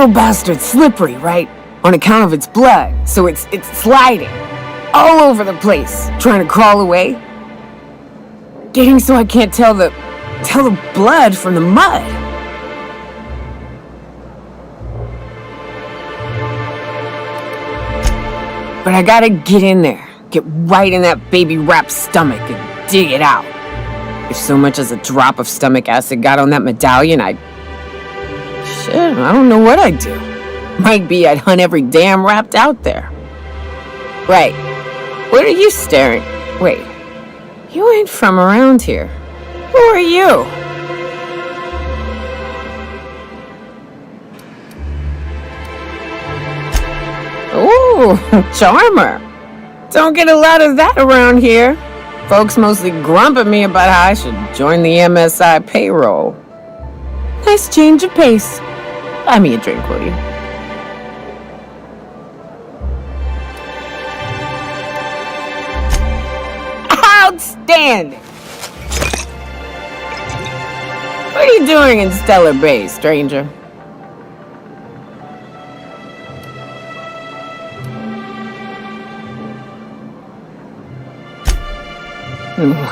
little bastard's slippery, right? On account of its blood, so it's sliding all over the place, trying to crawl away. Getting so I can't tell the blood from the mud. But I gotta get in there, get right in that baby rap's stomach and dig it out. If so much as a drop of stomach acid got on that medallion, I don't know what I'd do. Might be I'd hunt every damn rap out there. Right. What are you staring? Wait. You ain't from around here. Who are you? Ooh, charmer. Don't get a lot of that around here. Folks mostly grump at me about how I should join the MSI payroll. Nice change of pace. Buy me a drink, will you? Outstanding! What are you doing in Stellar Bay, stranger?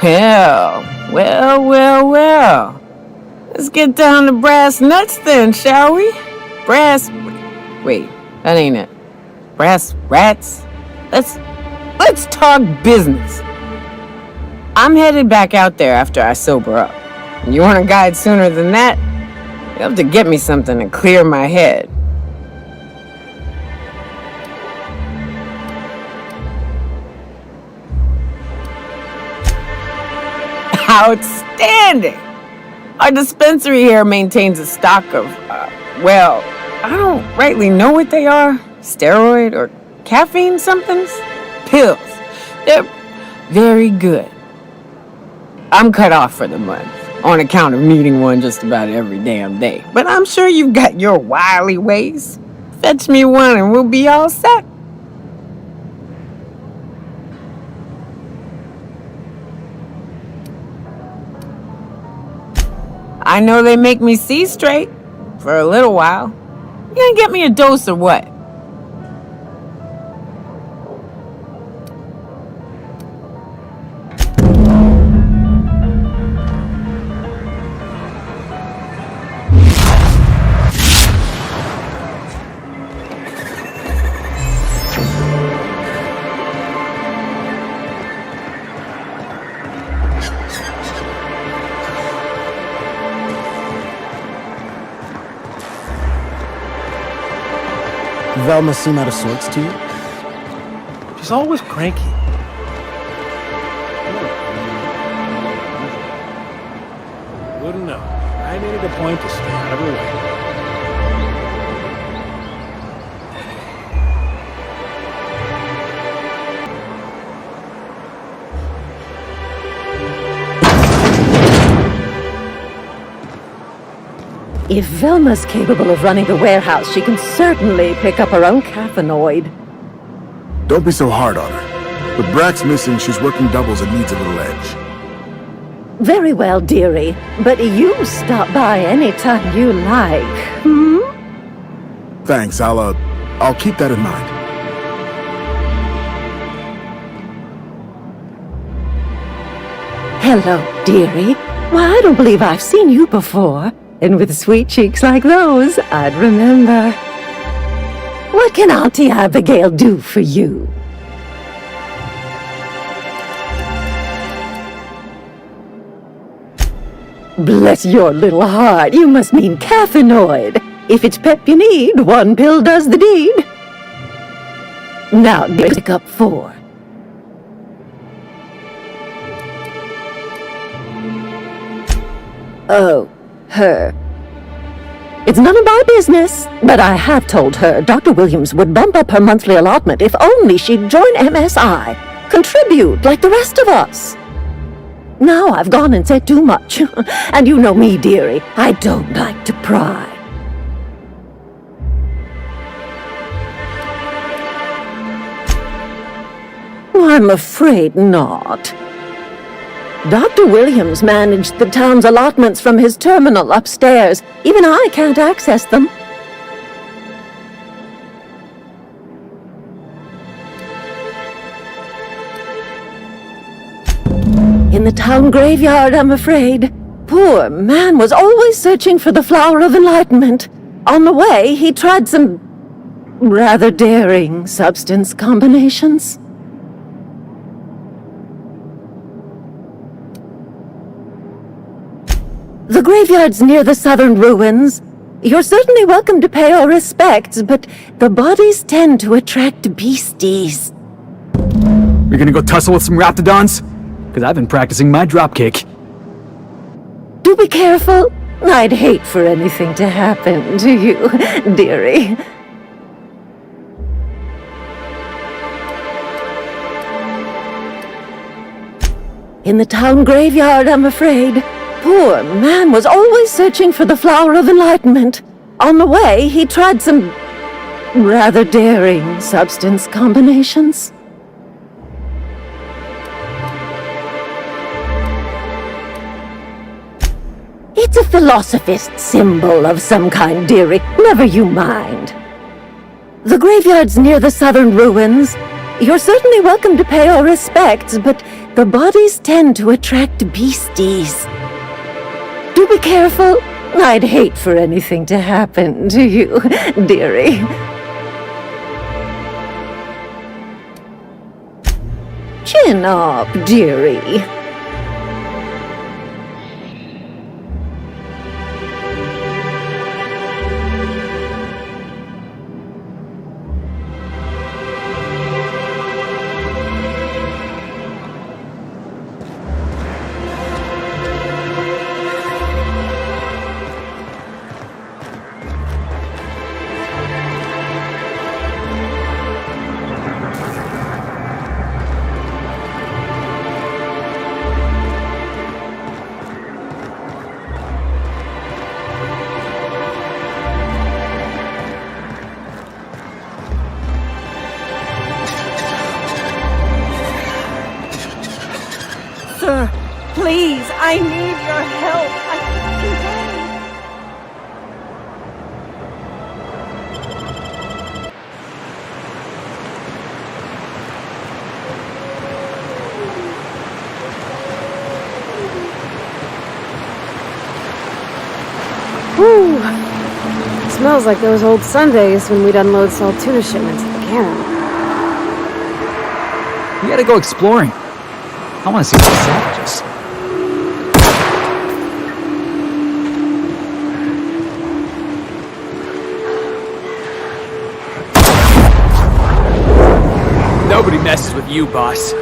Well. Let's get down to brass nuts then, shall we? Wait, that ain't it. Brass rats? Let's talk business. I'm headed back out there after I sober up. You want a guide sooner than that? You have to get me something to clear my head. Outstanding! Our dispensary here maintains a stock of, I don't rightly know what they are. Steroid or caffeine somethings? Pills. They're very good. I'm cut off for the month, on account of needing one just about every damn day. But I'm sure you've got your wily ways. Fetch me one and we'll be all set. I know they make me see straight for a little while. You gonna get me a dose or what? Velma seem out of sorts to you? She's always cranky. Wouldn't know. I made it a point to stay out of her way. If Velma's capable of running the warehouse, she can certainly pick up her own caffeinoid. Don't be so hard on her. With Brack's missing, she's working doubles and needs a little edge. Very well, dearie. But you stop by any time you like, hmm? Thanks, I'll keep that in mind. Hello, dearie. Why, I don't believe I've seen you before. And with sweet cheeks like those, I'd remember. What can Auntie Abigail do for you? Bless your little heart, you must mean caffeinoid. If it's pep you need, one pill does the deed. Now, pick up 4. Oh. Her. It's none of my business, but I have told her Dr. Williams would bump up her monthly allotment if only she'd join MSI, contribute like the rest of us. Now I've gone and said too much, and you know me, dearie, I don't like to pry. I'm afraid not. Dr. Williams managed the town's allotments from his terminal upstairs. Even I can't access them. In the town graveyard, I'm afraid. Poor man was always searching for the flower of enlightenment. On the way, he tried some rather daring substance combinations. The graveyard's near the southern ruins. You're certainly welcome to pay our respects, but the bodies tend to attract beasties. You're gonna go tussle with some raptidons? Because I've been practicing my dropkick. Do be careful. I'd hate for anything to happen to you, dearie. In the town graveyard, I'm afraid. Poor man was always searching for the flower of enlightenment. On the way, he tried some rather daring substance combinations. It's a philosophist symbol of some kind, dearie. Never you mind. The graveyard's near the southern ruins. You're certainly welcome to pay our respects, but the bodies tend to attract beasties. Do be careful. I'd hate for anything to happen to you, dearie. Chin up, dearie. Sir, please, I need your help. I fucking Whew. Smells like those old Sundays when we'd unload salt tuna shipments at the cannon. We gotta go exploring. I wanna see some savages. Nobody messes with you, boss.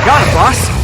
Got it, boss.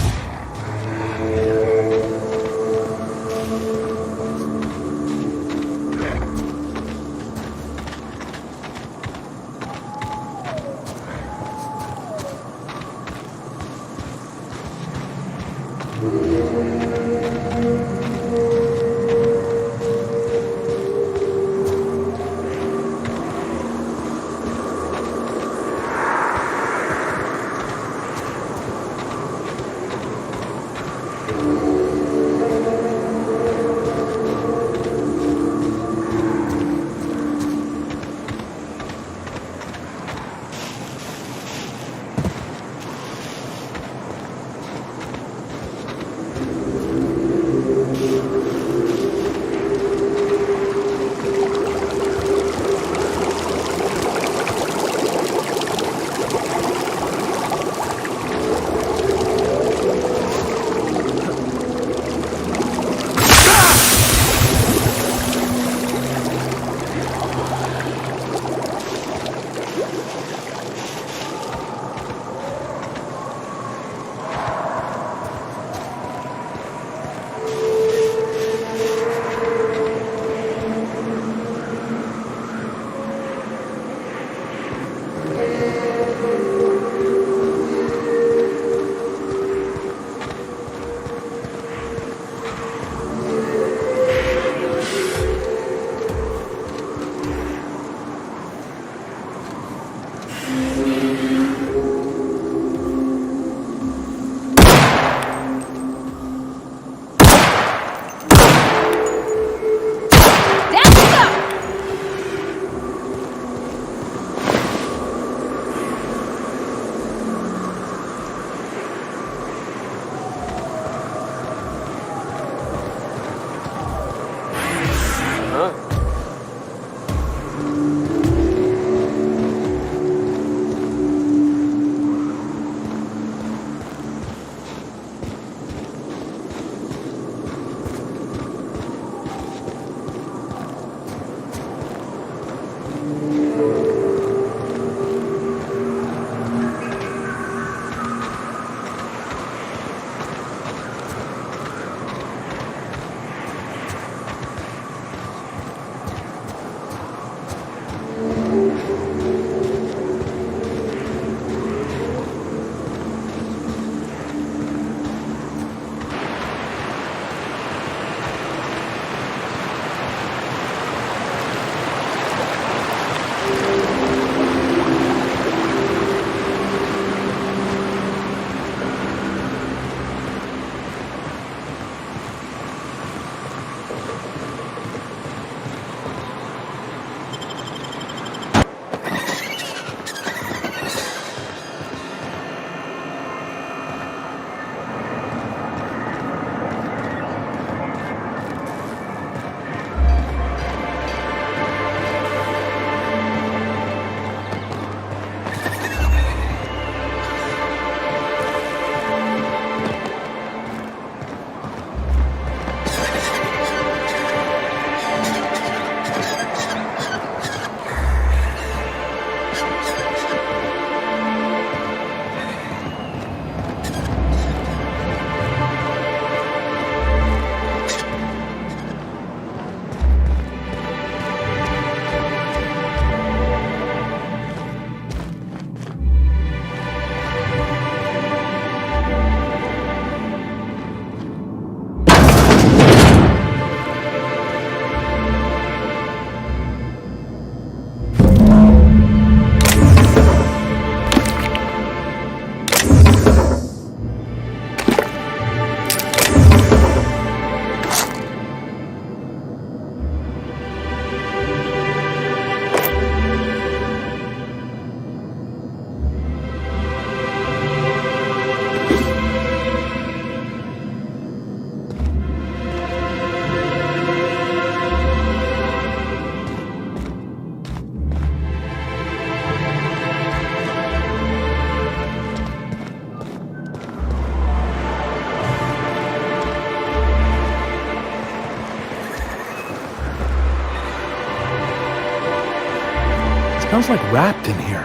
Smells like wrapped in here.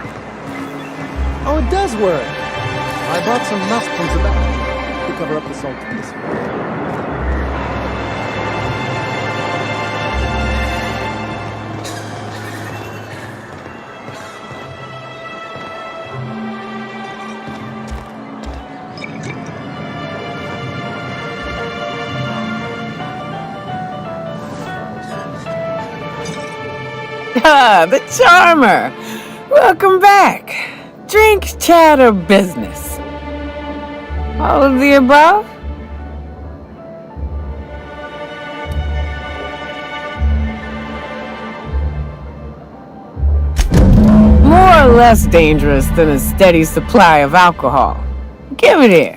Oh, it does work. I bought some musk from Sebastian to cover up the saltiness. Ah, the charmer. Welcome back. Drink, chat, or business? All of the above? More or less dangerous than a steady supply of alcohol. Give it here.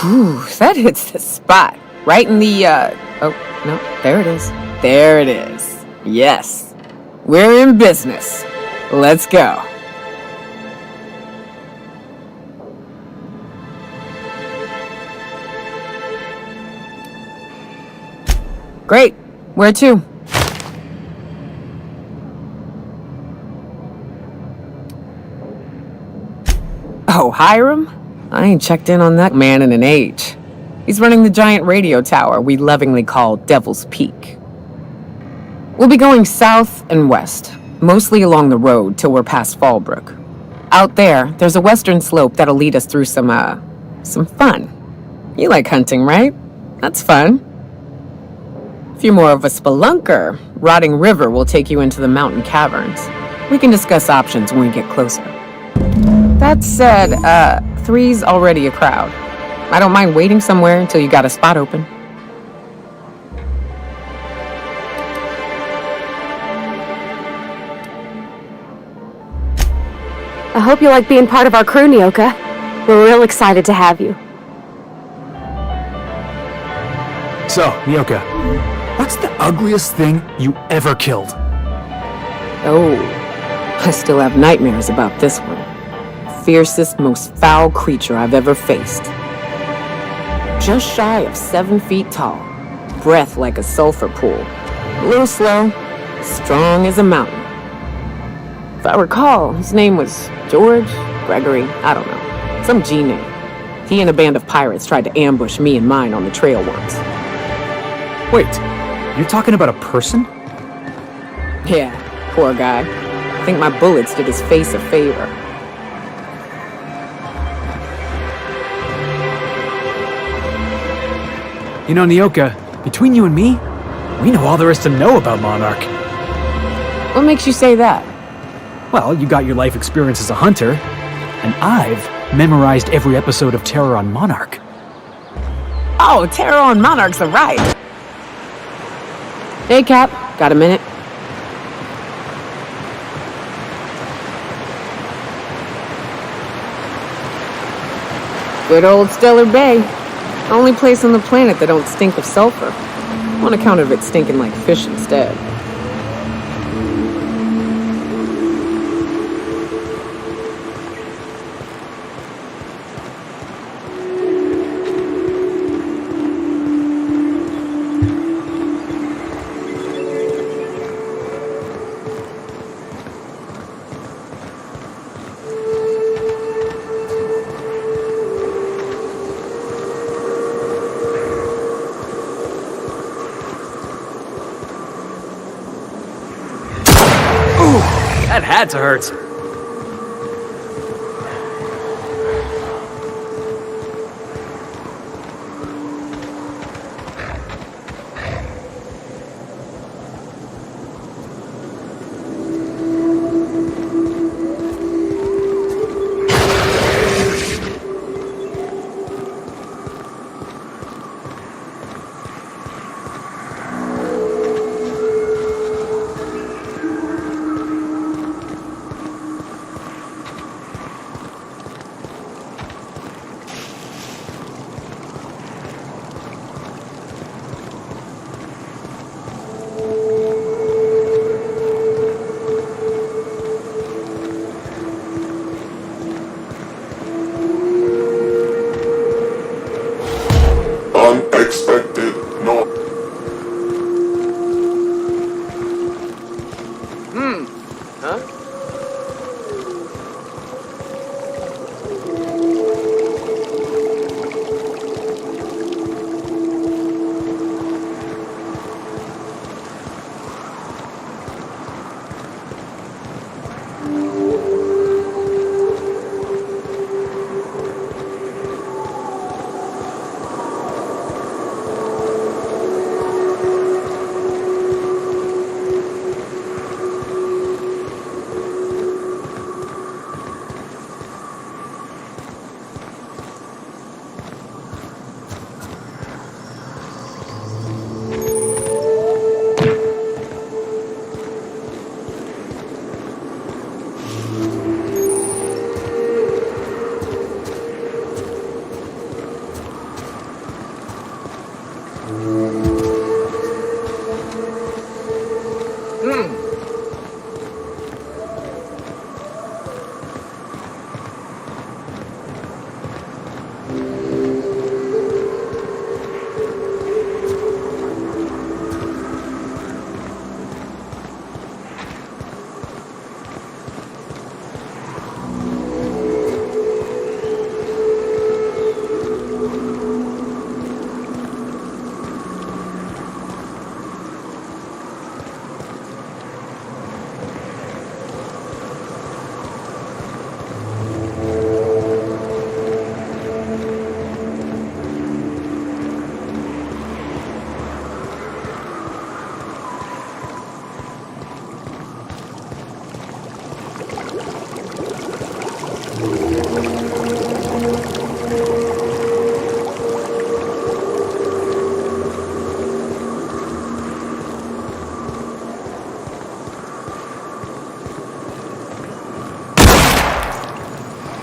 Whew, that hits the spot. Right in the, oh, no, there it is. There it is. Yes. We're in business. Let's go. Great. Where to? Oh, Hiram? I ain't checked in on that man in an age. He's running the giant radio tower we lovingly call Devil's Peak. We'll be going south and west, mostly along the road till we're past Fallbrook. Out there's a western slope that'll lead us through some fun. You like hunting, right? That's fun. If you're more of a spelunker, Rotting River will take you into the mountain caverns. We can discuss options when we get closer. That said, 3's already a crowd. I don't mind waiting somewhere until you got a spot open. I hope you like being part of our crew, Nyoka. We're real excited to have you. So, Nyoka, what's the ugliest thing you ever killed? Oh, I still have nightmares about this one. Fiercest, most foul creature I've ever faced. Just shy of 7 feet tall, breath like a sulfur pool, a little slow, strong as a mountain. If I recall, his name was George, Gregory, I don't know, some G name. He and a band of pirates tried to ambush me and mine on the trail once. Wait, you're talking about a person? Yeah, poor guy. I think my bullets did his face a favor. You know, Nyoka, between you and me, we know all there is to know about Monarch. What makes you say that? Well, you got your life experience as a hunter, and I've memorized every episode of Terror on Monarch. Oh, Terror on Monarch's a ride. Hey, Cap. Got a minute? Good old Stellar Bay. Only place on the planet that don't stink of sulfur. On account of it stinking like fish instead. That had to hurt.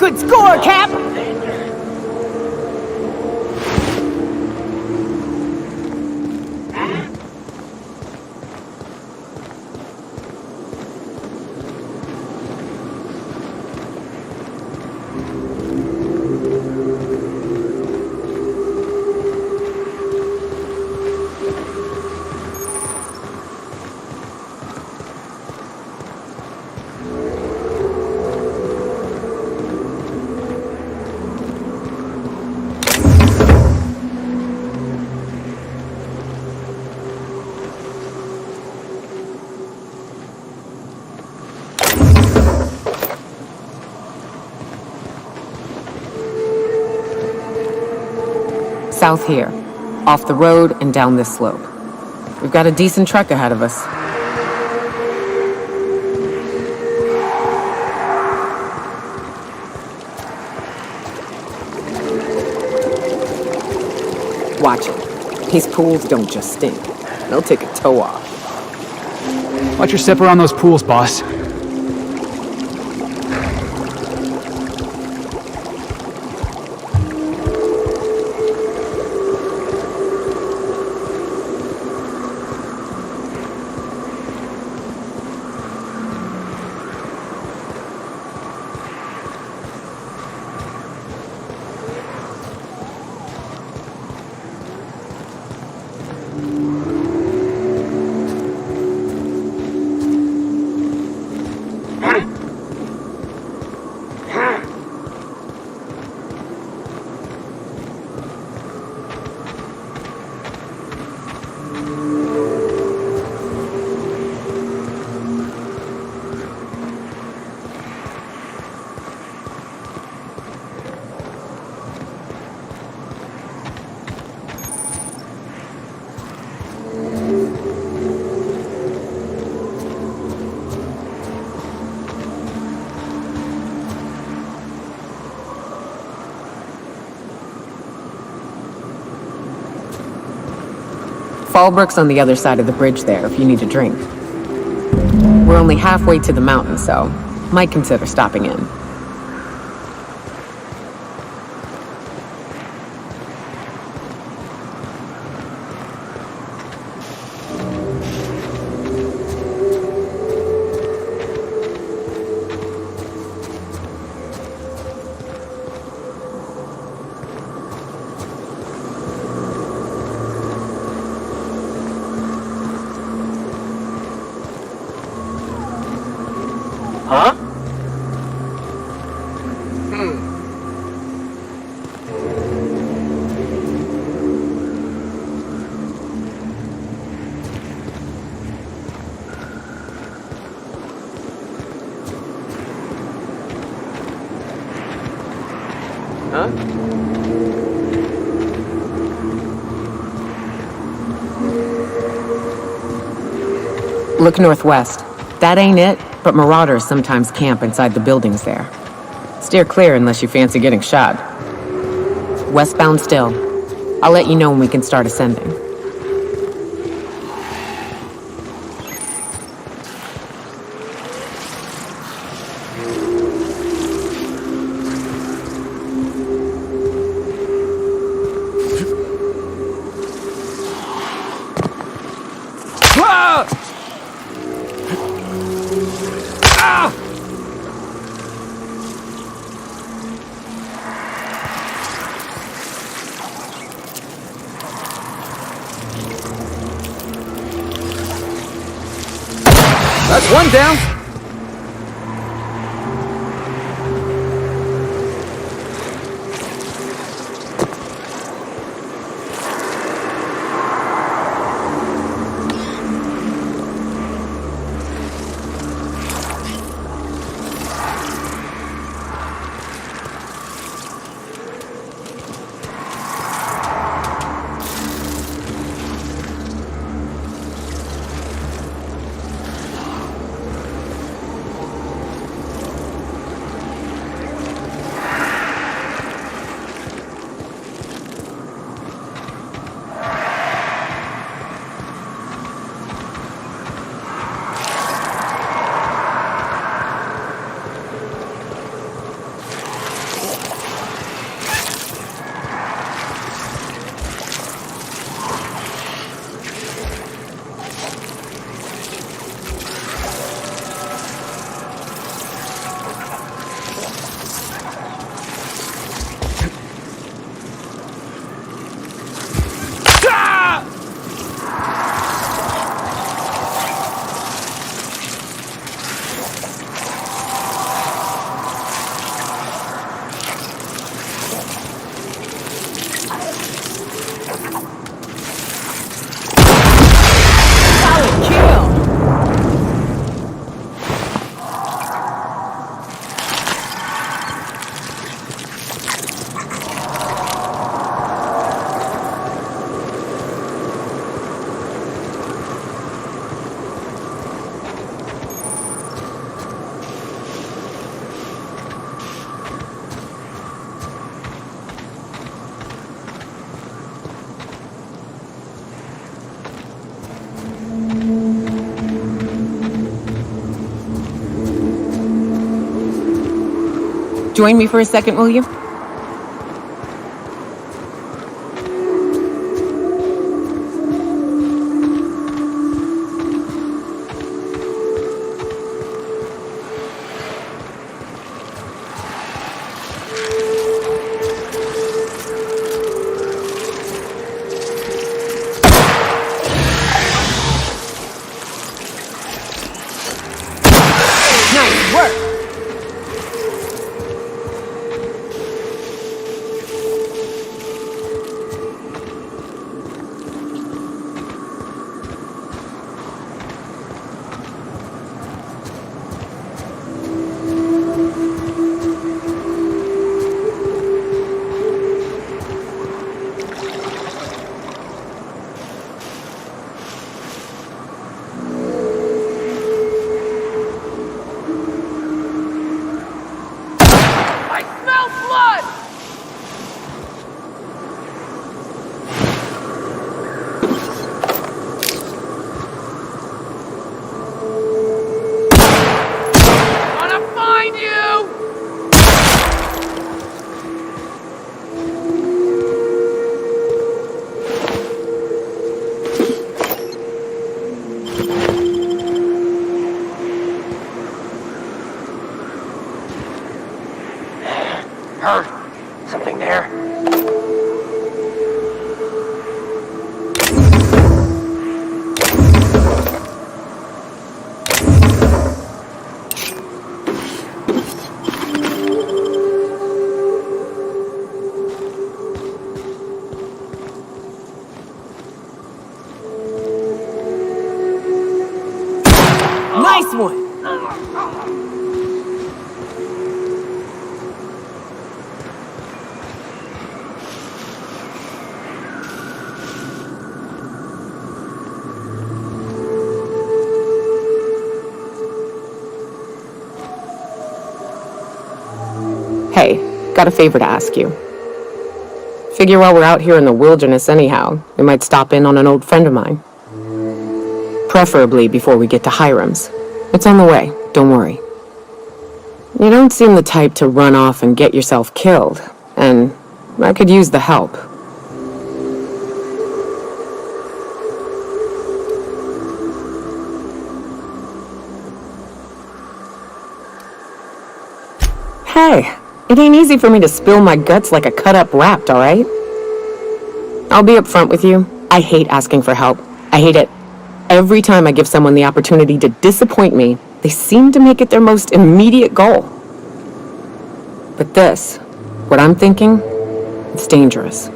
Good score, Cap! South here, off the road and down this slope. We've got a decent trek ahead of us. Watch it. These pools don't just stink. They'll take a toe off. Watch your step around those pools, boss. Fallbrook's on the other side of the bridge there if you need a drink. We're only halfway to the mountain, so might consider stopping in. Huh? Look northwest. That ain't it, but marauders sometimes camp inside the buildings there. Steer clear unless you fancy getting shot. Westbound still. I'll let you know when we can start ascending. That's one down! Join me for a second, will you? Nice work! Something there. Nice one! Hey, got a favor to ask you. Figure while we're out here in the wilderness anyhow, we might stop in on an old friend of mine. Preferably before we get to Hiram's. It's on the way, don't worry. You don't seem the type to run off and get yourself killed, and I could use the help. Hey, it ain't easy for me to spill my guts like a cut-up rat, alright? I'll be upfront with you. I hate asking for help. I hate it. Every time I give someone the opportunity to disappoint me, they seem to make it their most immediate goal. But this, what I'm thinking, it's dangerous.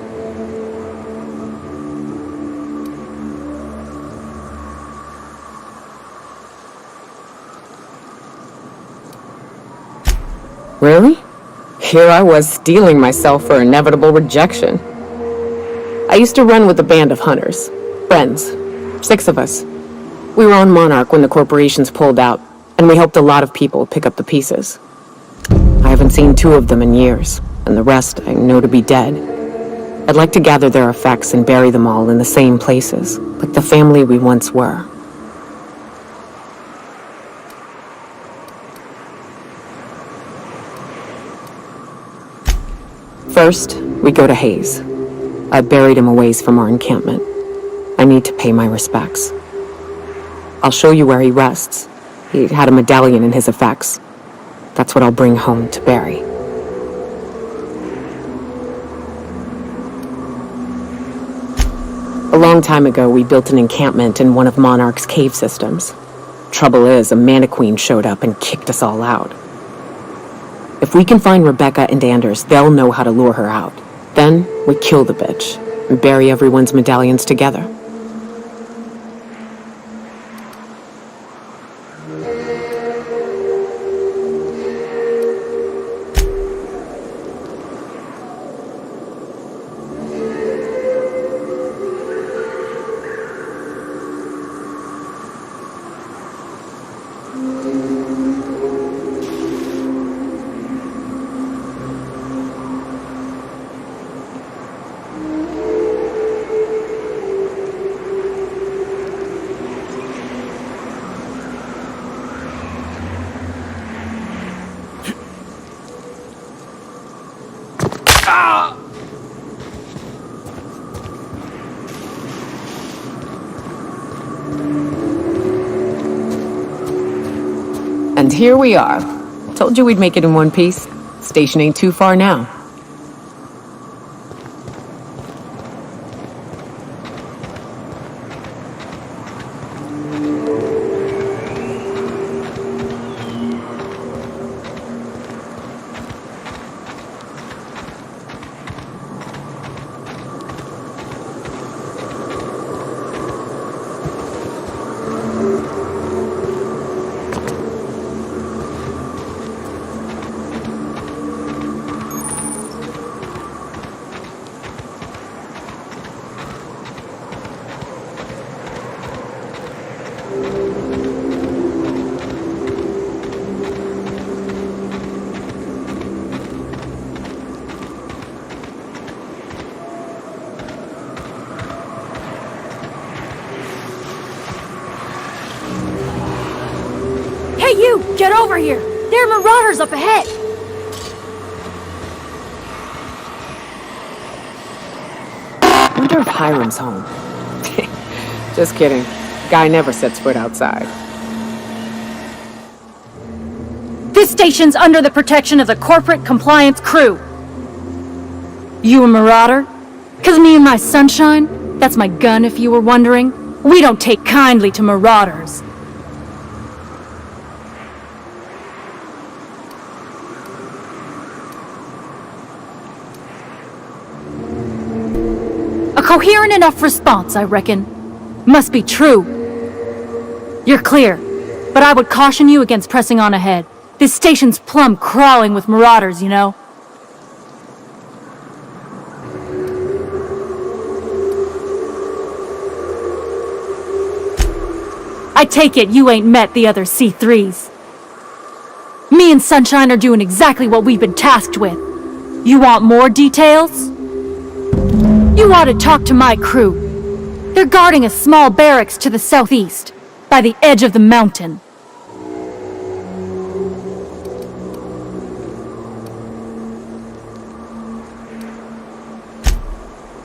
Really? Here I was steeling myself for inevitable rejection. I used to run with a band of hunters. Friends. 6 of us. We were on Monarch when the corporations pulled out, and we helped a lot of people pick up the pieces. I haven't seen 2 of them in years, and the rest I know to be dead. I'd like to gather their effects and bury them all in the same places, like the family we once were. First, we go to Hayes. I buried him a ways from our encampment. I need to pay my respects. I'll show you where he rests. He had a medallion in his effects. That's what I'll bring home to Barry. A long time ago, we built an encampment in one of Monarch's cave systems. Trouble is, a Mantiqueen showed up and kicked us all out. If we can find Rebecca and Anders, they'll know how to lure her out. Then, we kill the bitch and bury everyone's medallions together. And here we are. Told you we'd make it in one piece. Station ain't too far now. Hey you! Get over here! There are marauders up ahead! Wonder if Hiram's home. Just kidding. Guy never sets foot outside. This station's under the protection of the Corporate Compliance Crew. You a marauder? 'Cause me and my sunshine, that's my gun if you were wondering, we don't take kindly to marauders. A coherent enough response, I reckon. Must be true. You're clear, but I would caution you against pressing on ahead. This station's plumb crawling with marauders, you know. I take it you ain't met the other C3s. Me and Sunshine are doing exactly what we've been tasked with. You want more details? You ought to talk to my crew. They're guarding a small barracks to the southeast, by the edge of the mountain.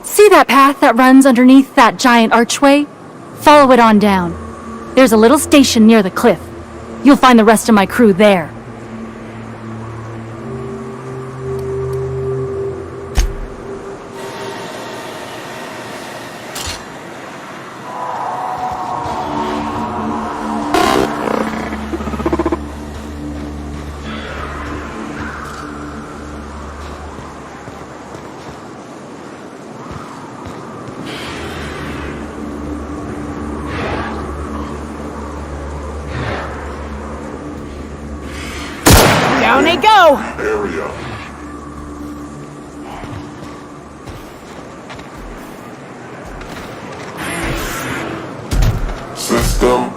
See that path that runs underneath that giant archway? Follow it on down. There's a little station near the cliff. You'll find the rest of my crew there. Down they go! Area. System.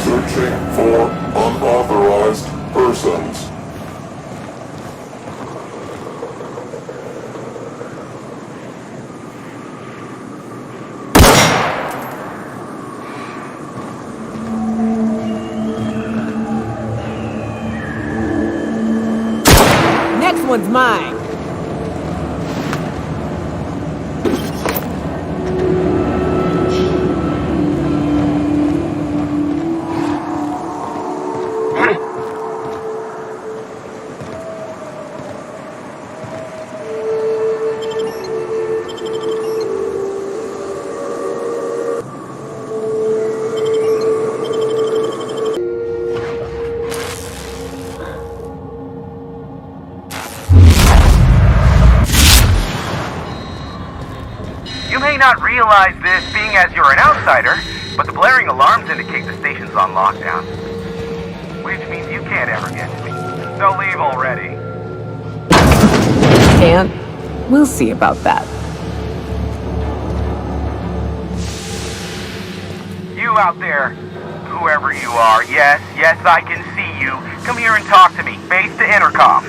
Searching for unauthorized persons. Next one's mine. may not realize this being as you're an outsider, but the blaring alarms indicate the station's on lockdown. Which means you can't ever get to me. So leave already. Can't? We'll see about that. You out there, whoever you are, yes, I can see you. Come here and talk to me, face to intercom.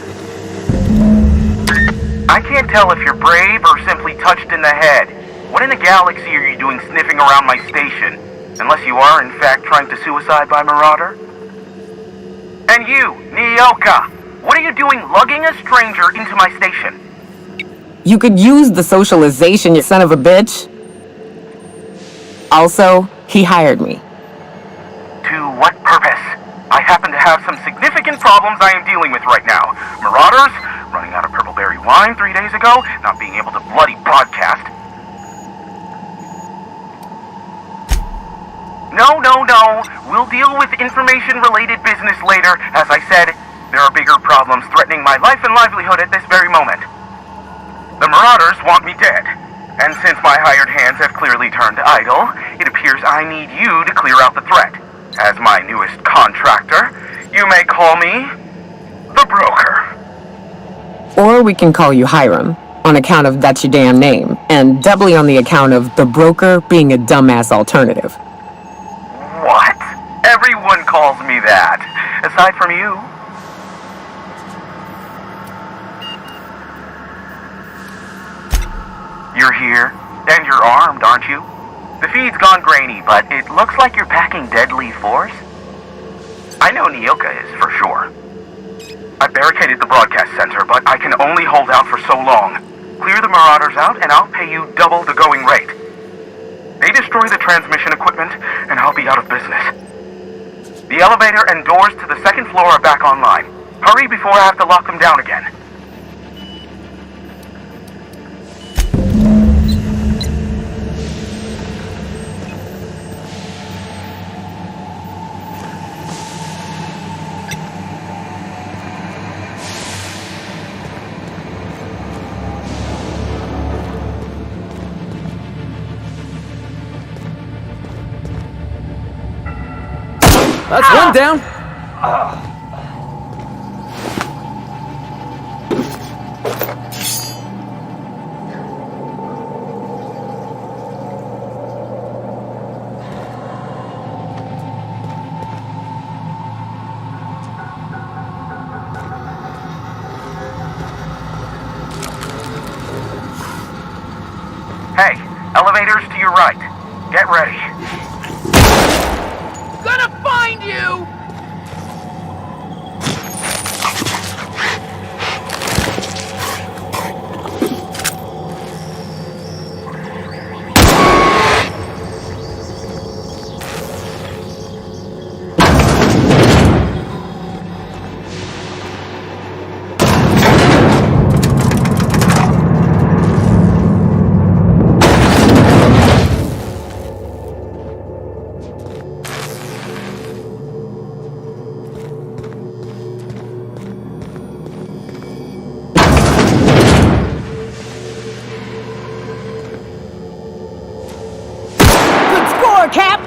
I can't tell if you're brave or simply touched in the head. What in the galaxy are you doing sniffing around my station? Unless you are, in fact, trying to suicide by Marauder? And you, Nyoka, what are you doing lugging a stranger into my station? You could use the socialization, you son of a bitch. Also, he hired me. To what purpose? I happen to have some significant problems I am dealing with right now. Marauders, running out of purple berry wine 3 days ago, not being able to bloody broadcast. No. We'll deal with information-related business later. As I said, there are bigger problems threatening my life and livelihood at this very moment. The Marauders want me dead. And since my hired hands have clearly turned idle, it appears I need you to clear out the threat. As my newest contractor, you may call me the Broker. Or we can call you Hiram, on account of that's your damn name, and doubly on the account of the Broker being a dumbass alternative. What? Everyone calls me that, aside from you. You're here, and you're armed, aren't you? The feed's gone grainy, but it looks like you're packing deadly force. I know Nyoka is, for sure. I barricaded the broadcast center, but I can only hold out for so long. Clear the Marauders out, and I'll pay you double the going rate. They destroy the transmission equipment, and I'll be out of business. The elevator and doors to the second floor are back online. Hurry before I have to lock them down again. That's one down. Hey, elevators to your right. Get ready. Gonna find you! Cap!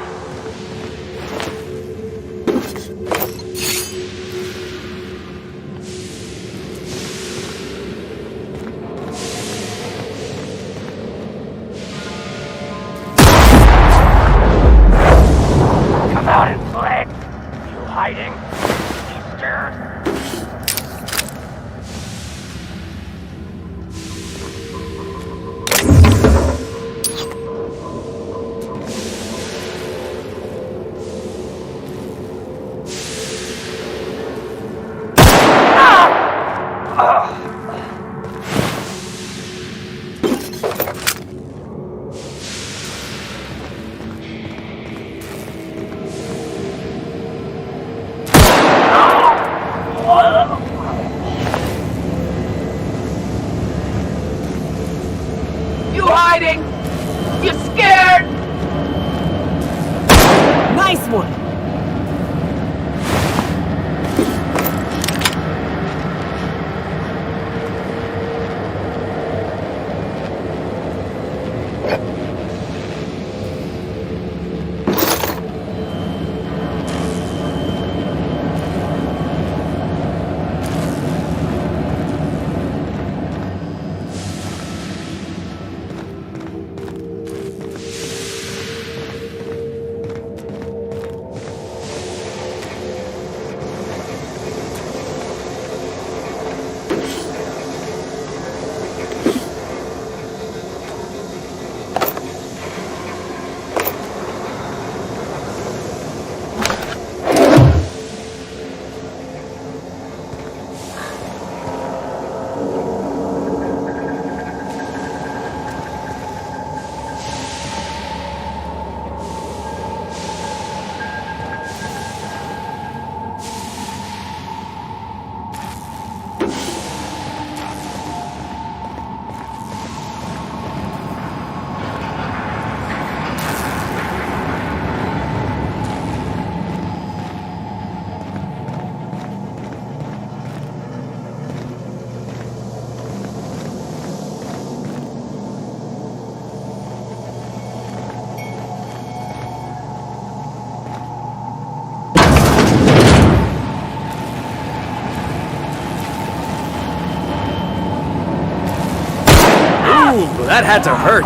Come out and fled. You hiding? Easter. You hiding? You scared? Nice one! That had to hurt.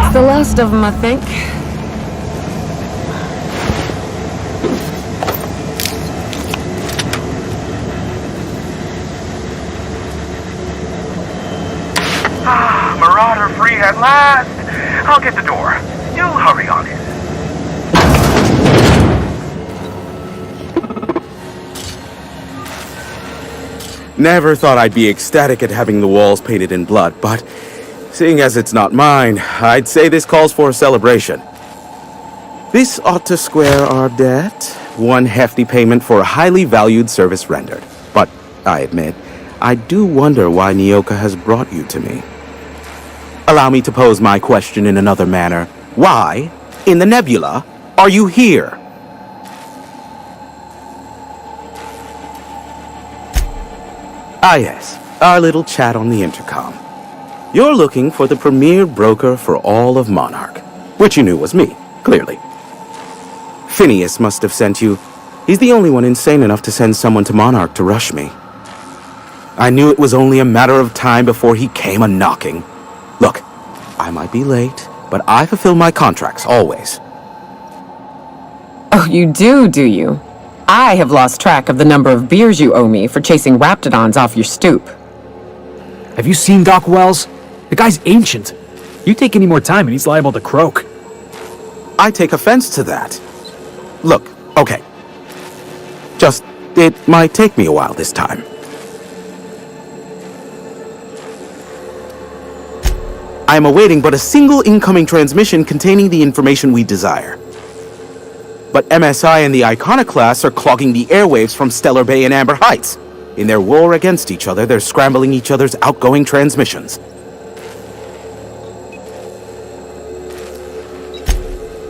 It's the last of them, I think. Marauder free at last. I'll get the door. You hurry on in. Never thought I'd be ecstatic at having the walls painted in blood, but seeing as it's not mine, I'd say this calls for a celebration. This ought to square our debt. One hefty payment for a highly valued service rendered. But I admit, I do wonder why Nyoka has brought you to me. Allow me to pose my question in another manner. Why, in the nebula, are you here? Ah yes, our little chat on the intercom. You're looking for the premier broker for all of Monarch, which you knew was me, clearly. Phineas must have sent you. He's the only one insane enough to send someone to Monarch to rush me. I knew it was only a matter of time before he came a-knocking. Look, I might be late, but I fulfill my contracts, always. Oh, you do you? I have lost track of the number of beers you owe me for chasing Raptidons off your stoop. Have you seen Doc Wells? The guy's ancient. You take any more time and he's liable to croak. I take offense to that. Look, okay. Just, it might take me a while this time. I am awaiting but a single incoming transmission containing the information we desire. But MSI and the Iconoclasts are clogging the airwaves from Stellar Bay and Amber Heights. In their war against each other, they're scrambling each other's outgoing transmissions.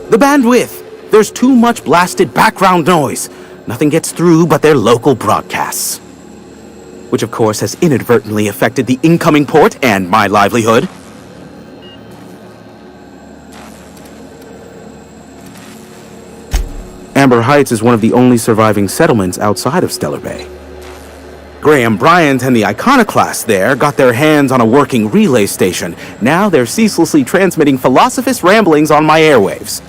The bandwidth! There's too much blasted background noise. Nothing gets through but their local broadcasts. Which of course has inadvertently affected the incoming port and my livelihood. Amber Heights is one of the only surviving settlements outside of Stellar Bay. Graham Bryant and the Iconoclasts there got their hands on a working relay station. Now they're ceaselessly transmitting Philosophist ramblings on my airwaves.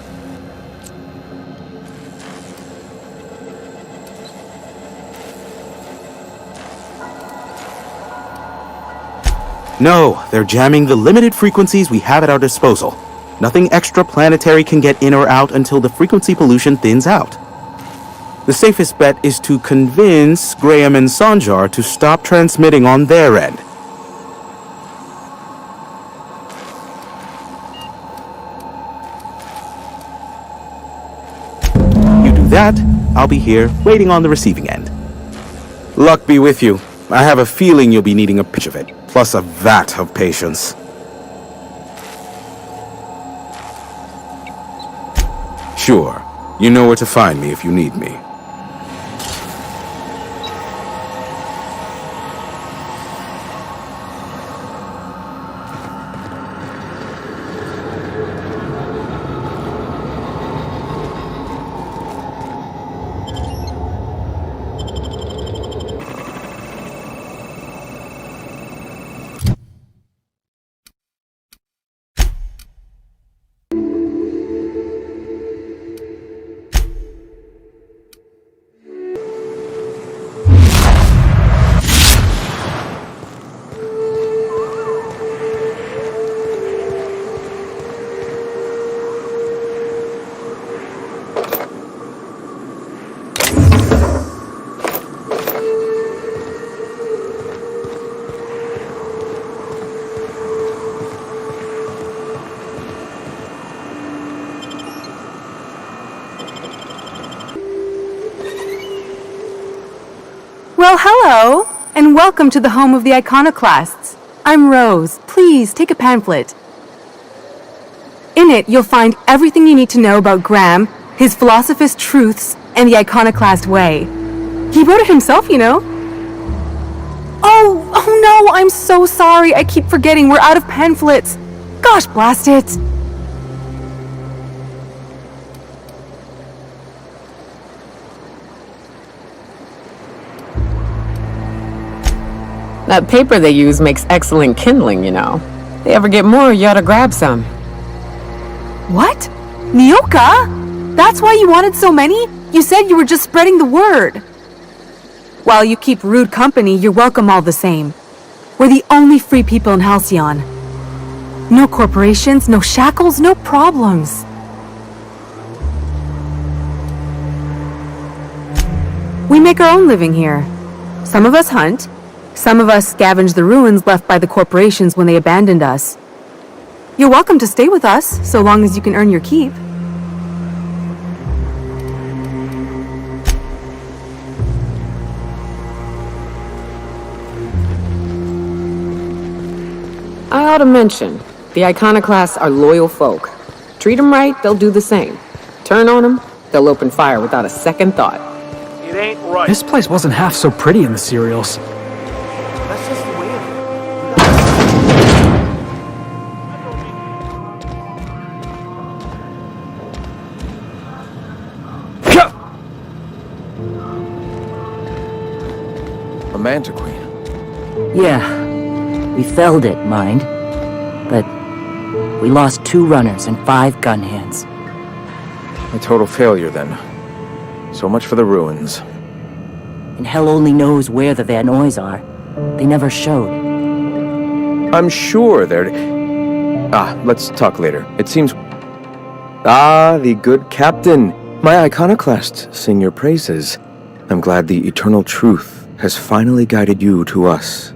No, they're jamming the limited frequencies we have at our disposal. Nothing extraplanetary can get in or out until the frequency pollution thins out. The safest bet is to convince Graham and Sanjar to stop transmitting on their end. You do that, I'll be here, waiting on the receiving end. Luck be with you. I have a feeling you'll be needing a pitch of it, plus a vat of patience. Sure. You know where to find me if you need me. Well, hello, and welcome to the home of the Iconoclasts. I'm Rose. Please, take a pamphlet. In it, you'll find everything you need to know about Graham, his Philosophist truths, and the Iconoclast way. He wrote it himself, you know. Oh no, I'm so sorry. I keep forgetting we're out of pamphlets. Gosh, blast it. That paper they use makes excellent kindling, you know. If they ever get more, you ought to grab some. What? Nyoka? That's why you wanted so many? You said you were just spreading the word. While you keep rude company, you're welcome all the same. We're the only free people in Halcyon. No corporations, no shackles, no problems. We make our own living here. Some of us hunt. Some of us scavenge the ruins left by the corporations when they abandoned us. You're welcome to stay with us, so long as you can earn your keep. I ought to mention, the Iconoclasts are loyal folk. Treat them right, they'll do the same. Turn on them, they'll open fire without a second thought. It ain't right. This place wasn't half so pretty in the serials. That's just the way it A Manta Queen. Yeah. We felled it, mind. But we lost 2 runners and 5 gun hands. A total failure, then. So much for the ruins. And hell only knows where the Van Nuys are. They never showed. I'm sure they're... let's talk later. It seems... the good captain. My iconoclasts sing your praises. I'm glad the eternal truth has finally guided you to us.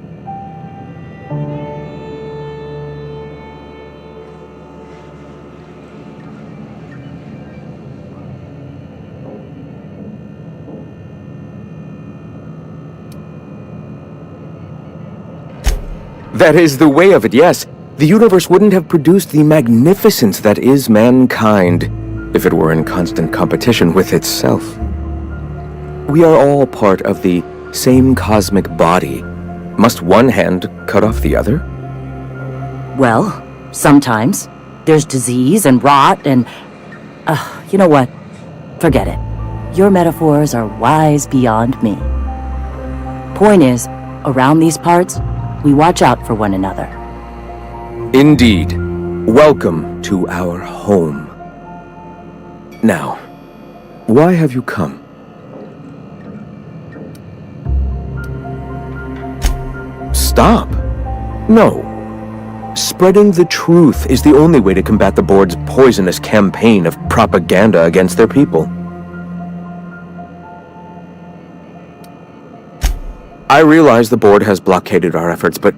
That is the way of it, yes. The universe wouldn't have produced the magnificence that is mankind if it were in constant competition with itself. We are all part of the same cosmic body. Must one hand cut off the other? Well, sometimes. There's disease and rot and... you know what? Forget it. Your metaphors are wise beyond me. Point is, around these parts, we watch out for one another. Indeed. Welcome to our home. Now, why have you come? Stop. No. Spreading the truth is the only way to combat the board's poisonous campaign of propaganda against their people. I realize the board has blockaded our efforts, but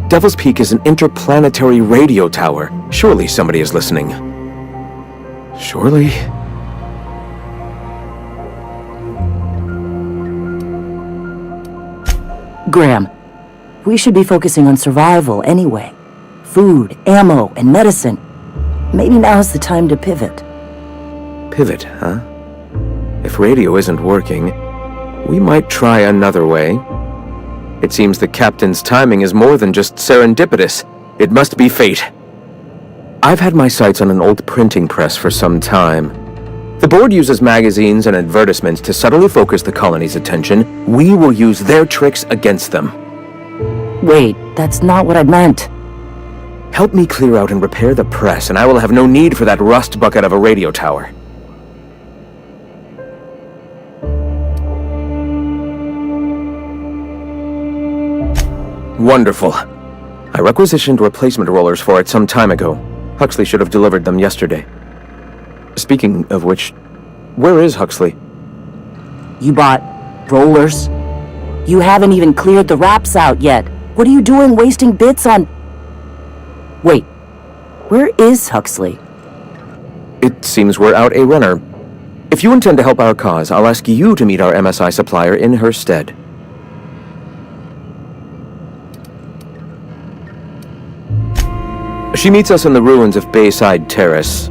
Devil's Peak is an interplanetary radio tower. Surely somebody is listening. Surely? Graham, we should be focusing on survival anyway. Food, ammo, and medicine. Maybe now's the time to pivot. Pivot, huh? If radio isn't working, we might try another way. It seems the captain's timing is more than just serendipitous. It must be fate. I've had my sights on an old printing press for some time. The board uses magazines and advertisements to subtly focus the colony's attention. We will use their tricks against them. Wait, that's not what I meant. Help me clear out and repair the press, and I will have no need for that rust bucket of a radio tower. Wonderful. I requisitioned replacement rollers for it some time ago. Huxley should have delivered them yesterday. Speaking of which, where is Huxley? You bought rollers? You haven't even cleared the wraps out yet. What are you doing wasting bits on... Wait, where is Huxley? It seems we're out a runner. If you intend to help our cause, I'll ask you to meet our MSI supplier in her stead. She meets us in the ruins of Bayside Terrace.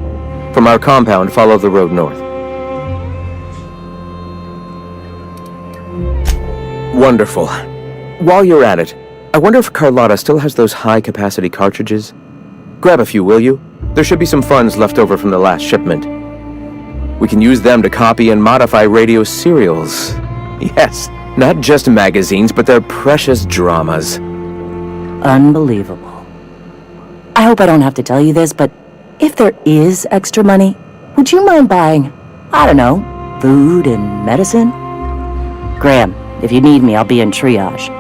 From our compound, follow the road north. Wonderful. While you're at it, I wonder if Carlotta still has those high-capacity cartridges? Grab a few, will you? There should be some funds left over from the last shipment. We can use them to copy and modify radio serials. Yes, Not just magazines, but their precious dramas. Unbelievable. I hope I don't have to tell you this, but if there is extra money, would you mind buying, I don't know, food and medicine? Graham, if you need me, I'll be in triage.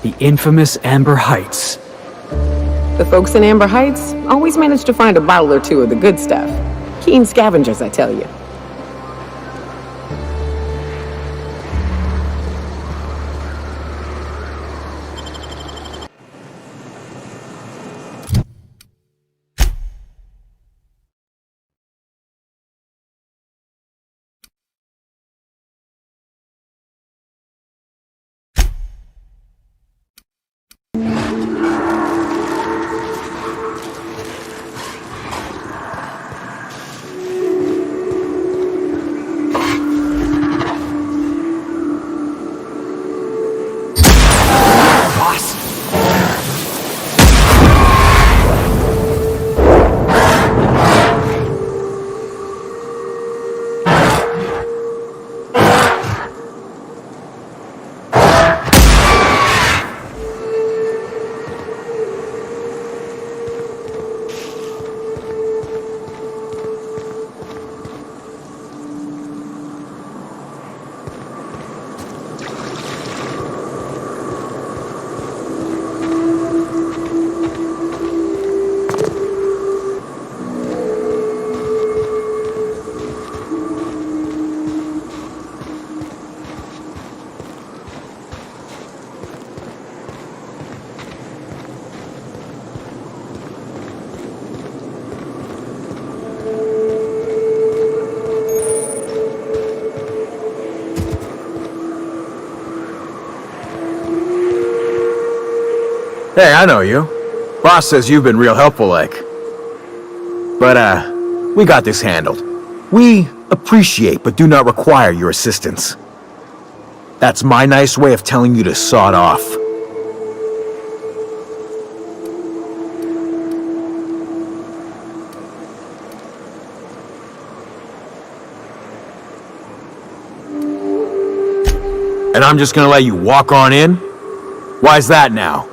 The infamous Amber Heights. The folks in Amber Heights always manage to find a bottle or two of the good stuff. Keen scavengers, I tell you. Hey, I know you. Boss says you've been real helpful, like. But, we got this handled. We appreciate but do not require your assistance. That's my nice way of telling you to sod off. And I'm just gonna let you walk on in? Why's that now?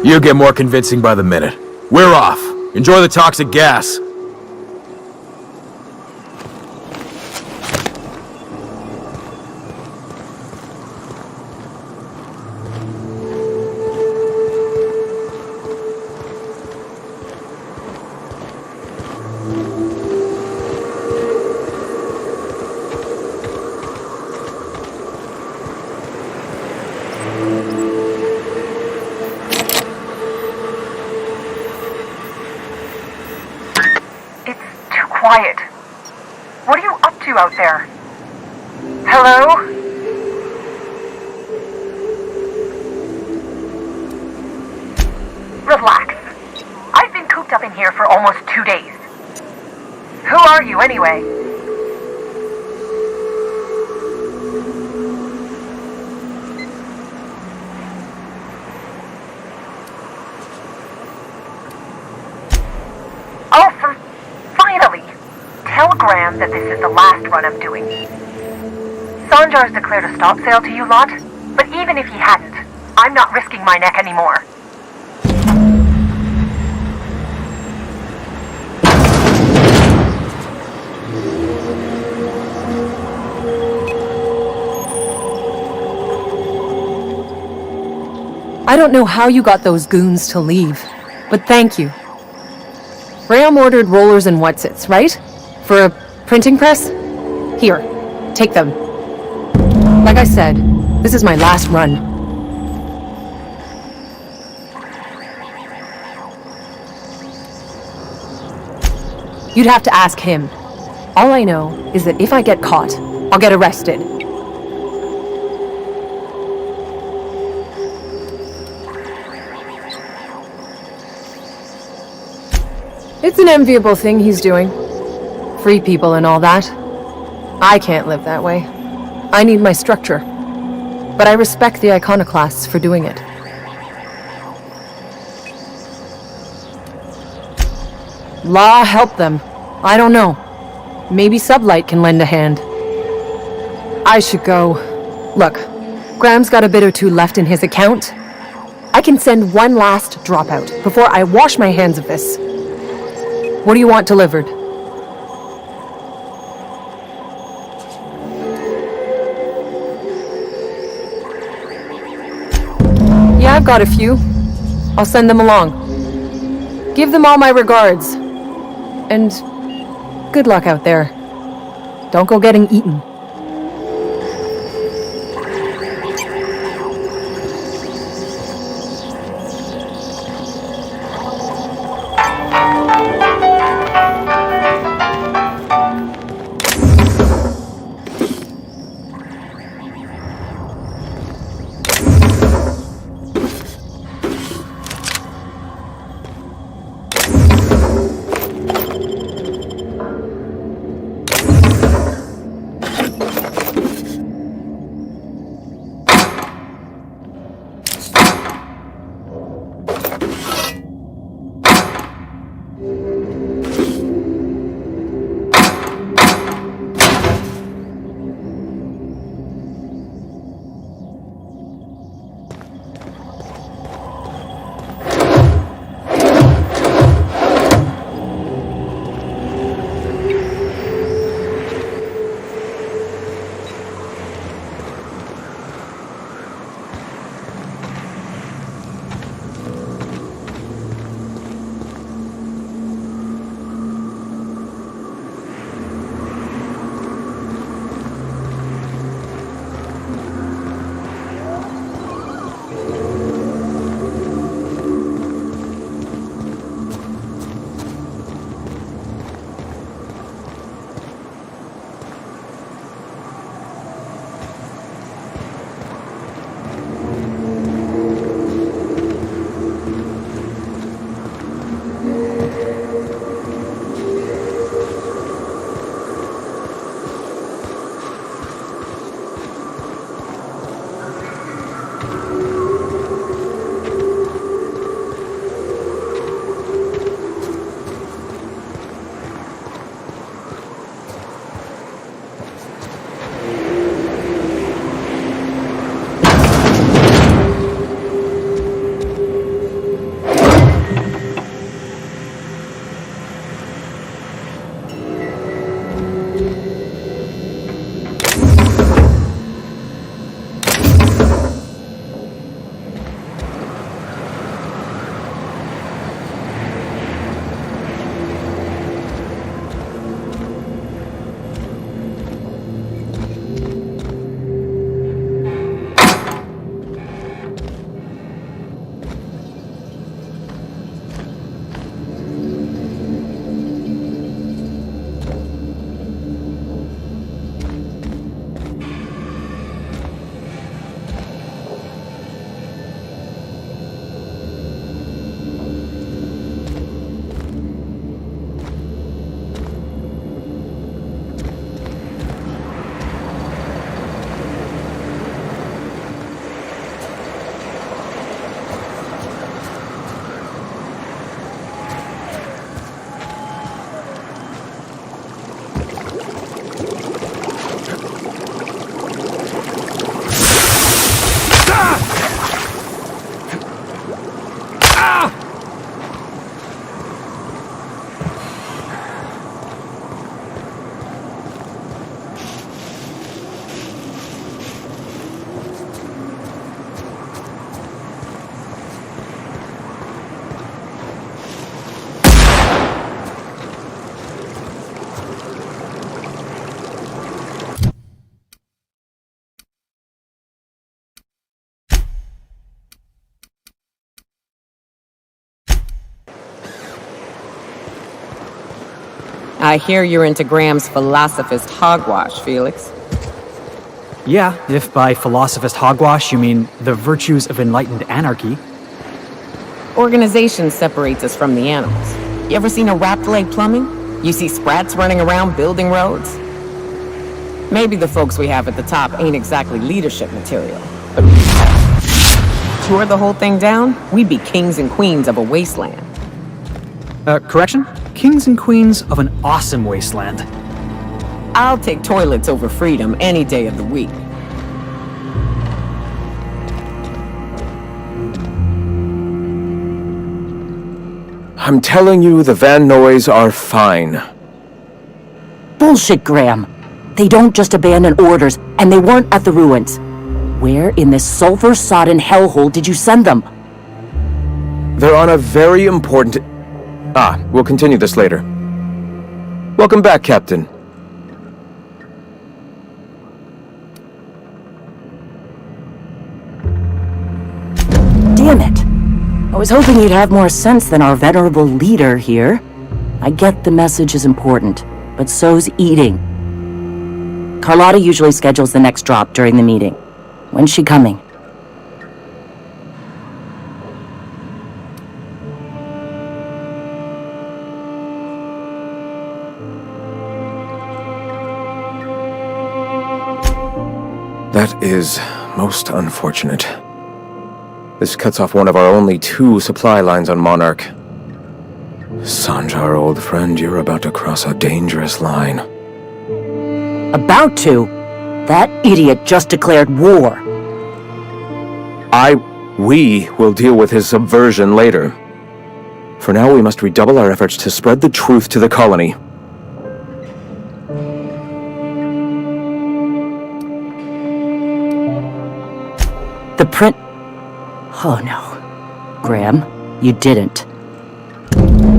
You get more convincing by the minute. We're off. Enjoy the toxic gas. Quiet. What are you up to out there? Hello? Relax. I've been cooped up in here for almost 2 days. Who are you, anyway? Oh, finally! Tell Graham that this is the last run I'm doing. Sanjar's declared a stop sale to you lot, but even if he hadn't, I'm not risking my neck anymore. I don't know how you got those goons to leave, but thank you. Graham ordered rollers and whatsits, right? For a printing press? Here, take them. Like I said, this is my last run. You'd have to ask him. All I know is that if I get caught, I'll get arrested. It's an enviable thing he's doing. Free people and all that. I can't live that way. I need my structure. But I respect the iconoclasts for doing it. Law help them. I don't know. Maybe Sublight can lend a hand. I should go. Look, Graham's got a bit or two left in his account. I can send one last dropout before I wash my hands of this. What do you want delivered? Yeah, I've got a few. I'll send them along. Give them all my regards. And good luck out there. Don't go getting eaten. I hear you're into Graham's philosophist hogwash, Felix. Yeah, if by philosophist hogwash you mean the virtues of enlightened anarchy. Organization separates us from the animals. You ever seen a wrapped leg plumbing? You see sprats running around building roads? Maybe the folks we have at the top ain't exactly leadership material. But tore the whole thing down, we'd be kings and queens of a wasteland. Correction? Kings and queens of an awesome wasteland. I'll take toilets over freedom any day of the week. I'm telling you, the Van Noys are fine. Bullshit, Graham. They don't just abandon orders, and they weren't at the ruins. Where in this sulfur-sodden hellhole did you send them? They're on a very important... we'll continue this later. Welcome back, Captain. Damn it. I was hoping you'd have more sense than our venerable leader here. I get the message is important, but so's eating. Carlotta usually schedules the next drop during the meeting. When's she coming? That is most unfortunate. This cuts off one of our only 2 supply lines on Monarch. Sanjar, old friend, you're about to cross a dangerous line. About to? That idiot just declared war. We will deal with his subversion later. For now, we must redouble our efforts to spread the truth to the colony. The print... Oh no. Graham, you didn't.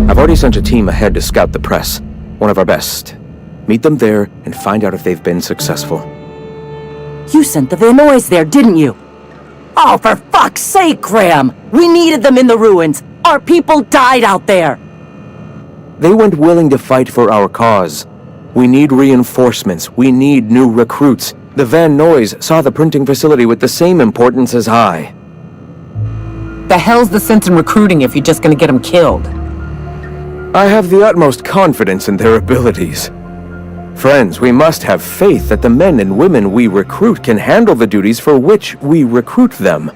I've already sent a team ahead to scout the press. One of our best. Meet them there and find out if they've been successful. You sent the Van Noys there, didn't you? Oh, for fuck's sake, Graham! We needed them in the ruins! Our people died out there! They weren't willing to fight for our cause. We need reinforcements. We need new recruits. The Van Noys saw the printing facility with the same importance as I. The hell's the sense in recruiting if you're just gonna get them killed? I have the utmost confidence in their abilities. Friends, we must have faith that the men and women we recruit can handle the duties for which we recruit them.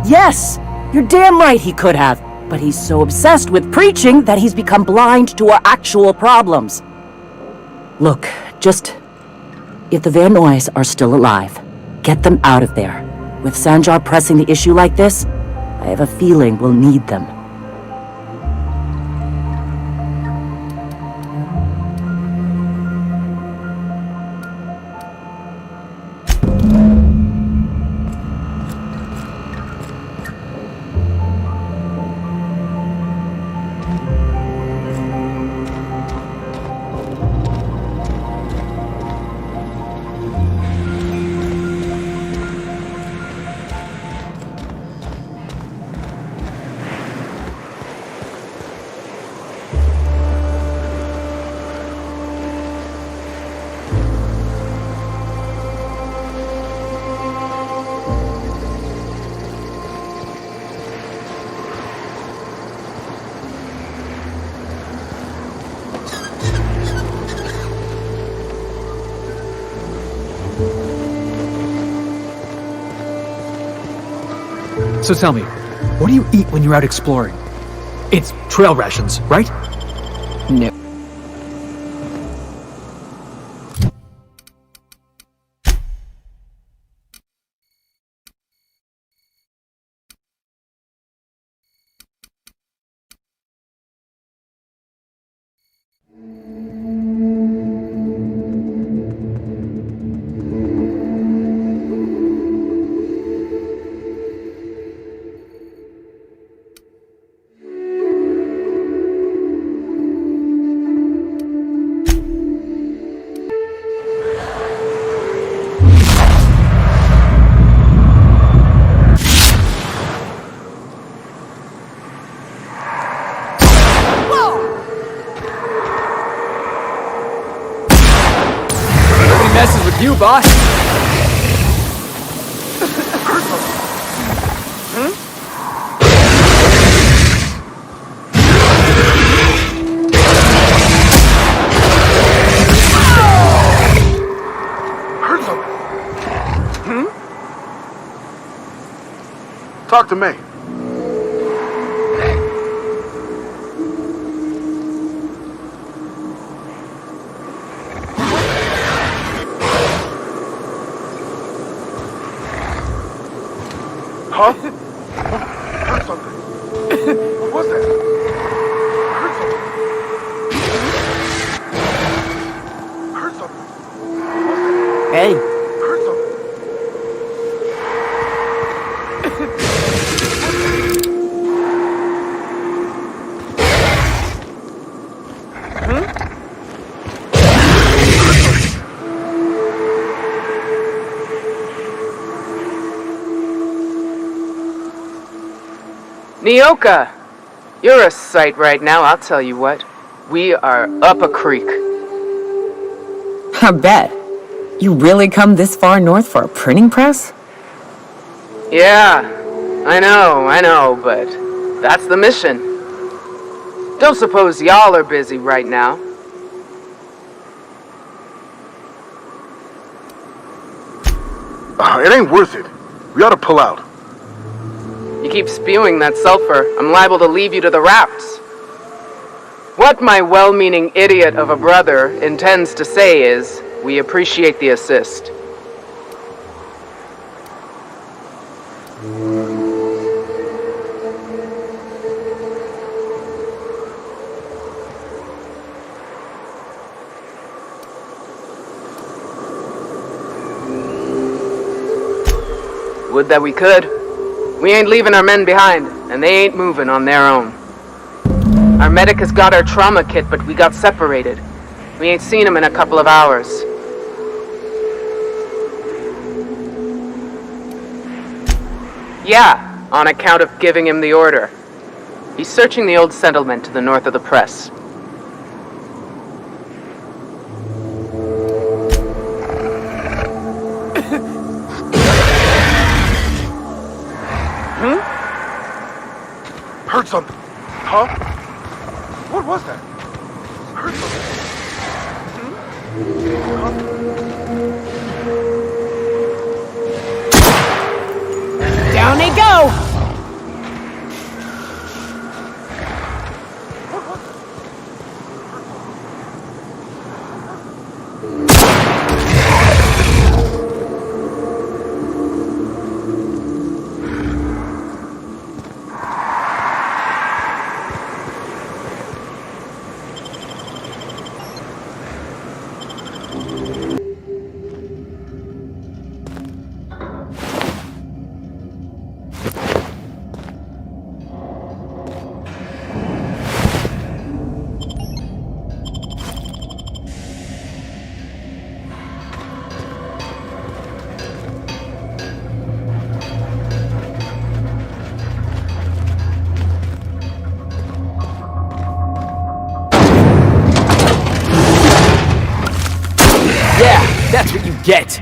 Yes! You're damn right he could have. But he's so obsessed with preaching that he's become blind to our actual problems. Look, just... If the Van Noys are still alive, get them out of there. With Sanjar pressing the issue like this, I have a feeling we'll need them. So tell me, what do you eat when you're out exploring? It's trail rations, right? No. you, boss. Talk to me. Huh? Heard something. What was that? Heard something. Heard something. Hey. Heard something. Nyoka! You're a sight right now, I'll tell you what. We are up a creek. I bet. You really come this far north for a printing press? Yeah, I know, but that's the mission. Don't suppose y'all are busy right now. It ain't worth it. We ought to pull out. You keep spewing that sulfur, I'm liable to leave you to the rafts. What my well-meaning idiot of a brother intends to say is, we appreciate the assist. Would that we could. We ain't leaving our men behind, and they ain't moving on their own. Our medic has got our trauma kit, but we got separated. We ain't seen him in a couple of hours. Yeah, on account of giving him the order. He's searching the old settlement to the north of the press. Heard something. Huh? What was that? Heard something. Down they go! That's what you get!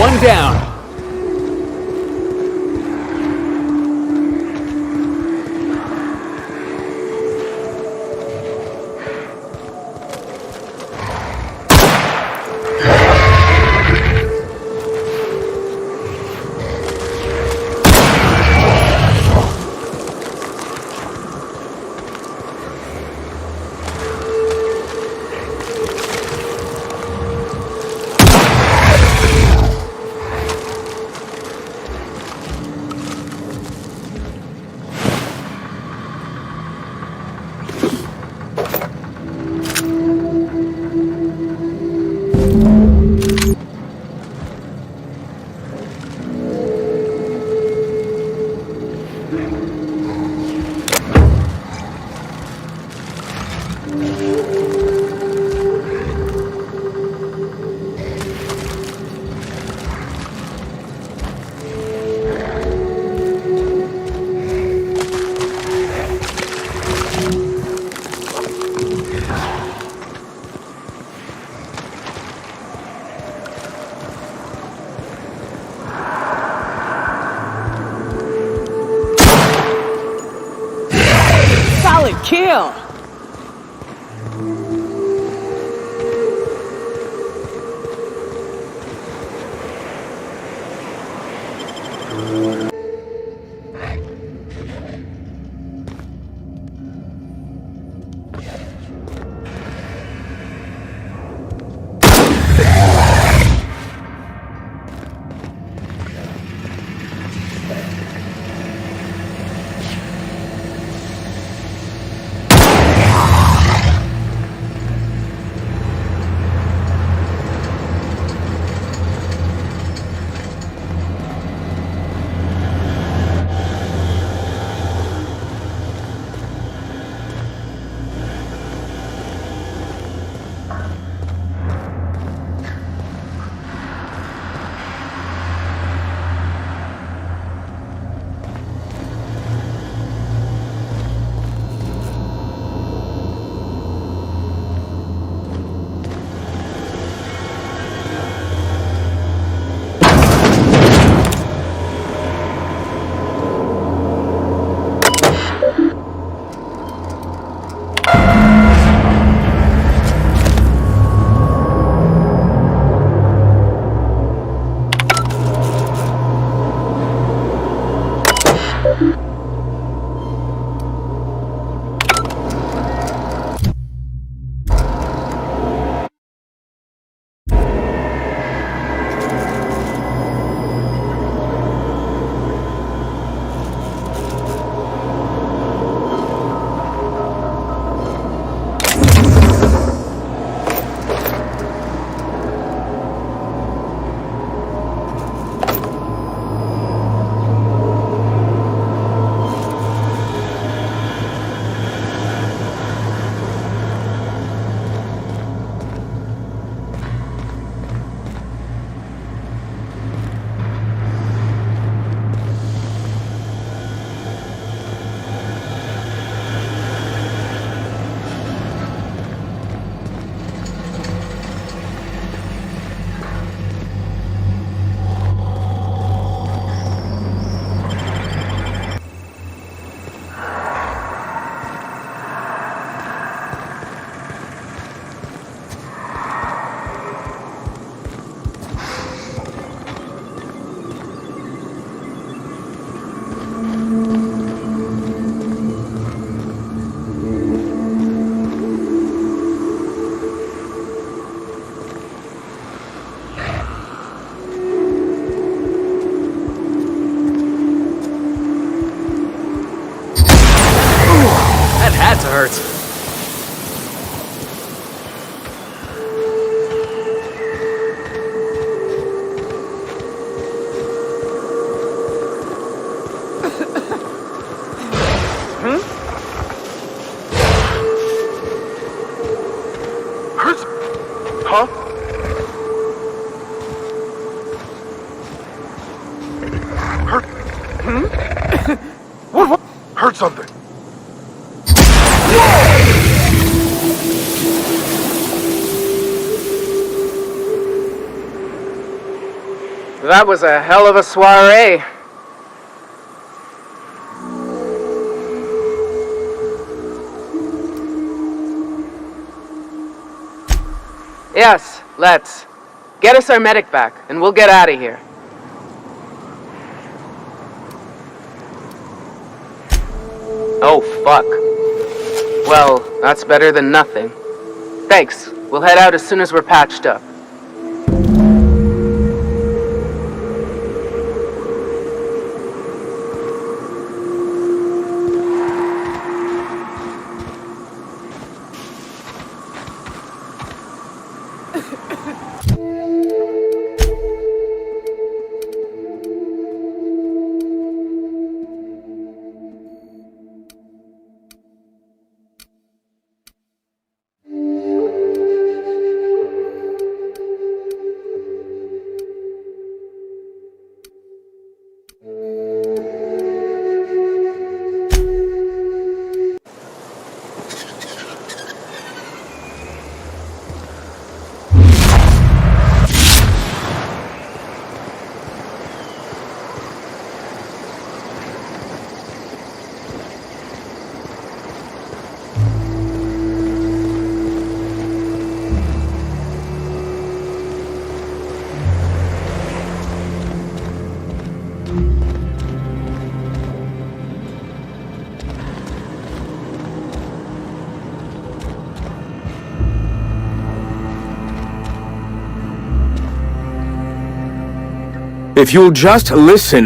One down. Solid kill. hurts. Hurts? Huh? Hurt? What? Hurt something. That was a hell of a soiree. Yes, let's. Get us our medic back, and we'll get out of here. Oh, fuck. Well, that's better than nothing. Thanks. We'll head out as soon as we're patched up. If you'll just listen...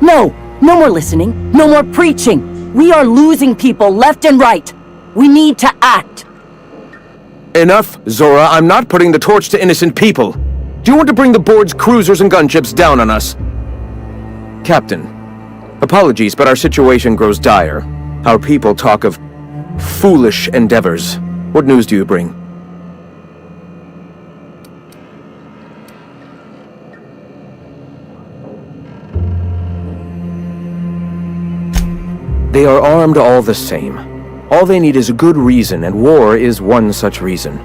No! No more listening. No more preaching. We are losing people left and right. We need to act. Enough, Zora. I'm not putting the torch to innocent people. Do you want to bring the board's cruisers and gunships down on us? Captain, apologies, but our situation grows dire. Our people talk of foolish endeavors. What news do you bring? They are armed all the same. All they need is a good reason, and war is one such reason.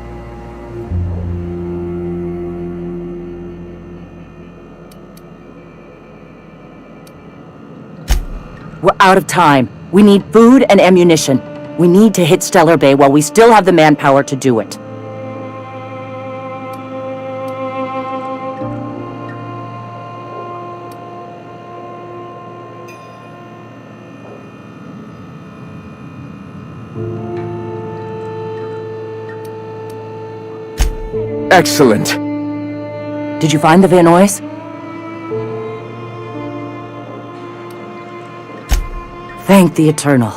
We're out of time. We need food and ammunition. We need to hit Stellar Bay while we still have the manpower to do it. Excellent. Did you find the Vanoys? Thank the Eternal.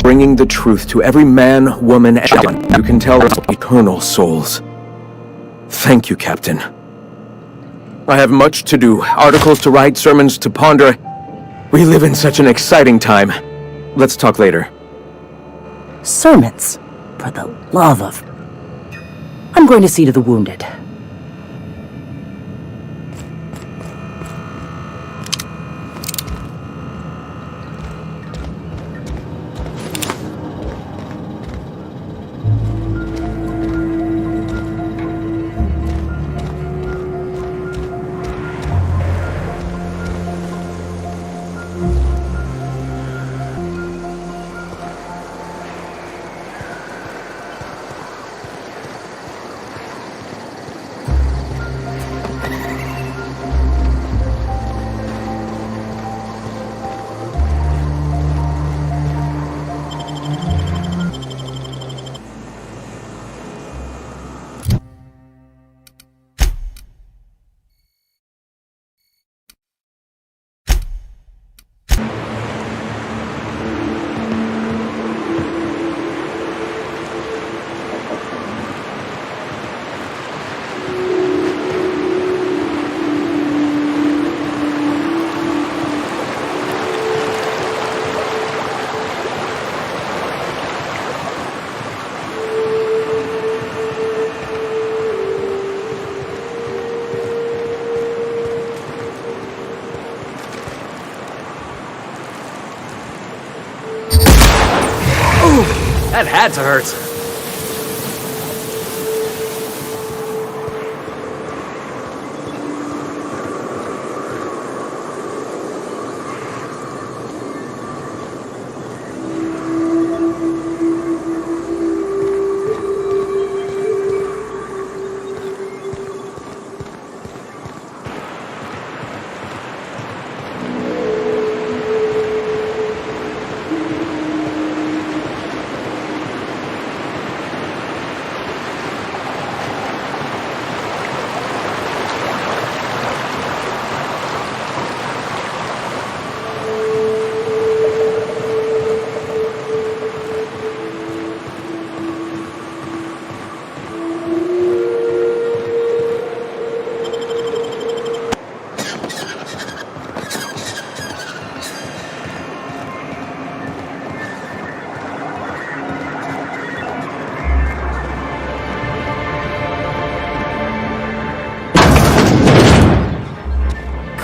Bringing the truth to every man, woman, and child you can tell us eternal souls. Thank you, Captain. I have much to do, articles to write, sermons to ponder. We live in such an exciting time. Let's talk later. Sermons? For the love of... I'm going to see to the wounded. That had to hurt.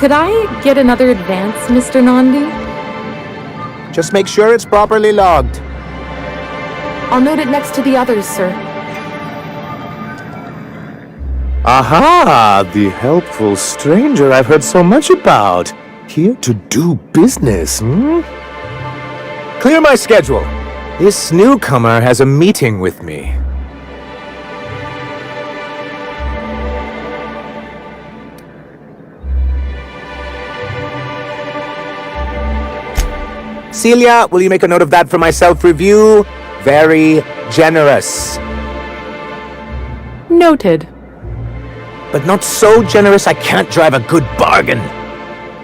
Could I get another advance, Mr. Nandi? Just make sure it's properly logged. I'll note it next to the others, sir. Aha! The helpful stranger I've heard so much about. Here to do business, Clear my schedule. This newcomer has a meeting with me. Celia, will you make a note of that for my self-review? Very generous. Noted. But not so generous I can't drive a good bargain.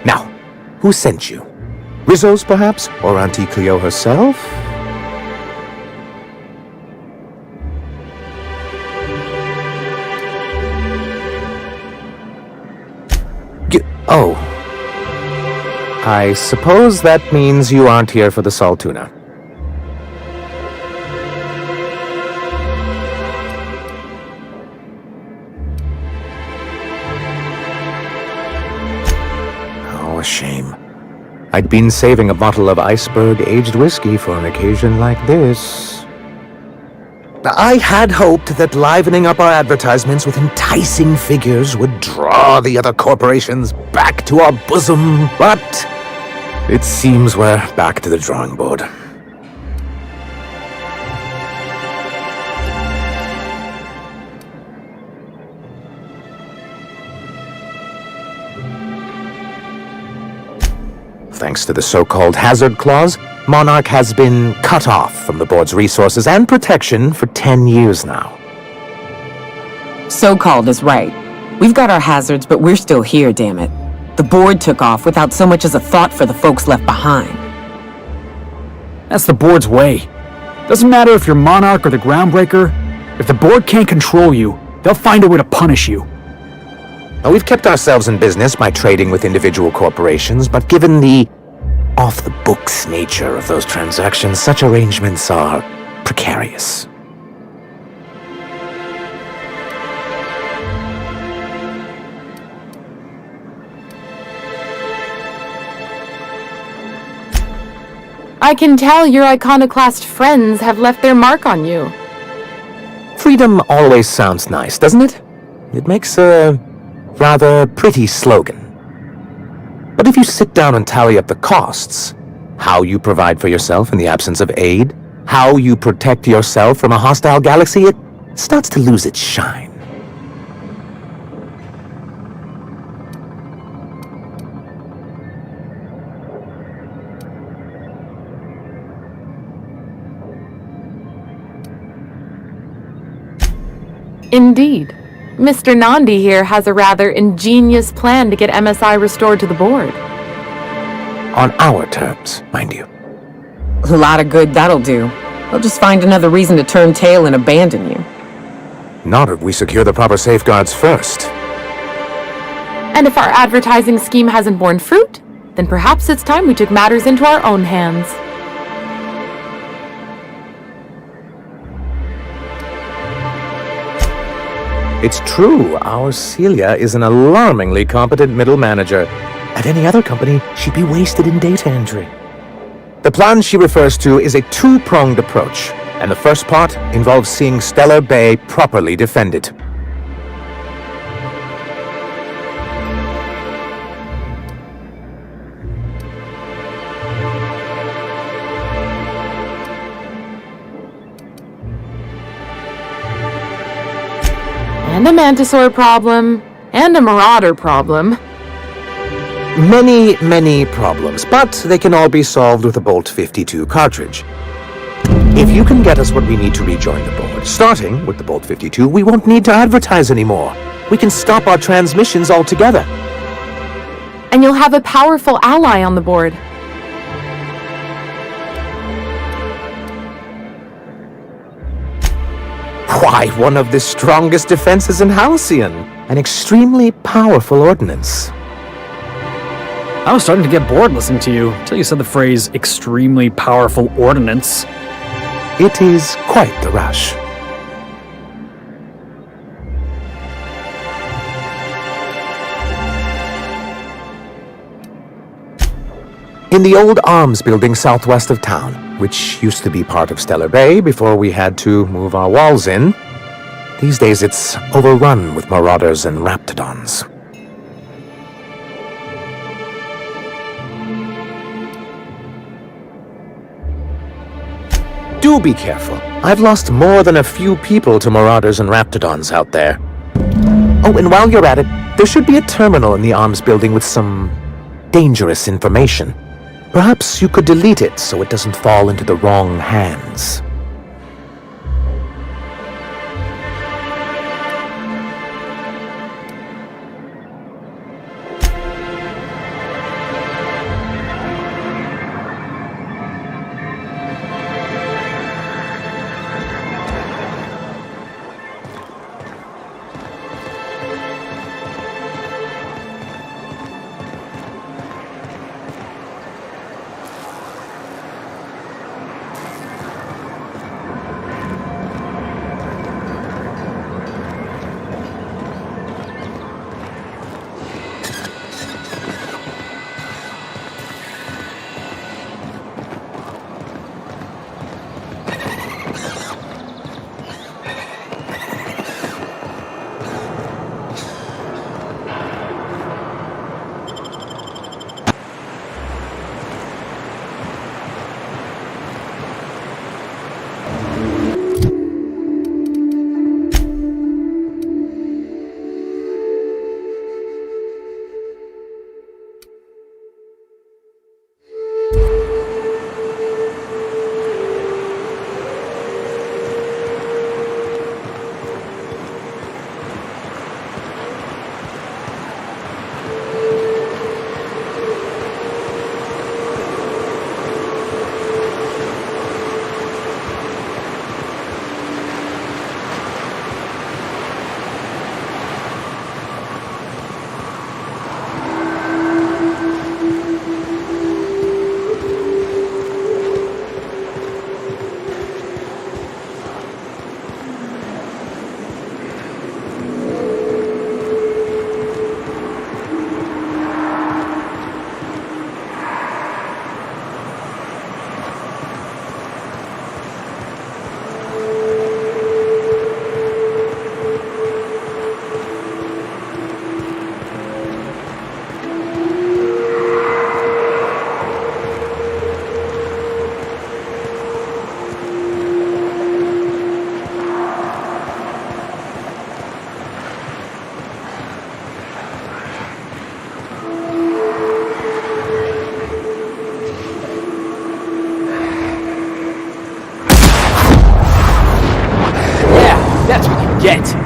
Now, who sent you? Rizzo's, perhaps? Or Auntie Cleo herself? Oh. I suppose that means you aren't here for the Saltuna. Oh, a shame. I'd been saving a bottle of iceberg aged whiskey for an occasion like this. I had hoped that livening up our advertisements with enticing figures would draw the other corporations back to our bosom, but it seems we're back to the drawing board. Thanks to the so-called hazard clause, Monarch has been cut off from the board's resources and protection for 10 years now. So-called is right. We've got our hazards, but we're still here, damn it. The board took off without so much as a thought for the folks left behind. That's the board's way. Doesn't matter if you're Monarch or the Groundbreaker. If the board can't control you, they'll find a way to punish you. Now, we've kept ourselves in business by trading with individual corporations, but given the off-the-books nature of those transactions, such arrangements are precarious. I can tell your iconoclast friends have left their mark on you. Freedom always sounds nice, doesn't it? It makes a rather pretty slogan. But if you sit down and tally up the costs, how you provide for yourself in the absence of aid, how you protect yourself from a hostile galaxy, it starts to lose its shine. Indeed. Mr. Nandi here has a rather ingenious plan to get MSI restored to the board. On our terms, mind you. A lot of good that'll do. They'll just find another reason to turn tail and abandon you. Not if we secure the proper safeguards first. And if our advertising scheme hasn't borne fruit, then perhaps it's time we took matters into our own hands. It's true, our Celia is an alarmingly competent middle manager. At any other company, she'd be wasted in data entry. The plan she refers to is a two-pronged approach, and the first part involves seeing Stellar Bay properly defended. And a Mantisaur problem, and a Marauder problem. Many problems, but they can all be solved with a Bolt 52 cartridge. If you can get us what we need to rejoin the board, starting with the Bolt 52, we won't need to advertise anymore. We can stop our transmissions altogether. And you'll have a powerful ally on the board. Why, one of the strongest defenses in Halcyon. An extremely powerful ordnance. I was starting to get bored listening to you until you said the phrase extremely powerful ordnance. It is quite the rush. In the old arms building southwest of town, which used to be part of Stellar Bay before we had to move our walls in. These days it's overrun with marauders and raptidons. Do be careful. I've lost more than a few people to marauders and raptidons out there. Oh, and while you're at it, there should be a terminal in the arms building with some dangerous information. Perhaps you could delete it so it doesn't fall into the wrong hands. That's what you get!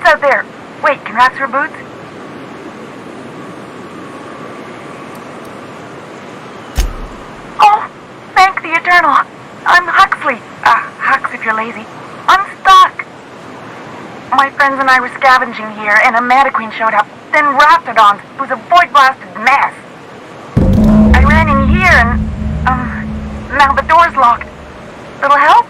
Out there. Wait, can rats wear boots? Oh, thank the Eternal. I'm Huxley. Hux if you're lazy. I'm stuck. My friends and I were scavenging here, and a Mantiqueen showed up. Then Raptidons. It was a void-blasted mess. I ran in here, and, now the door's locked. Little help?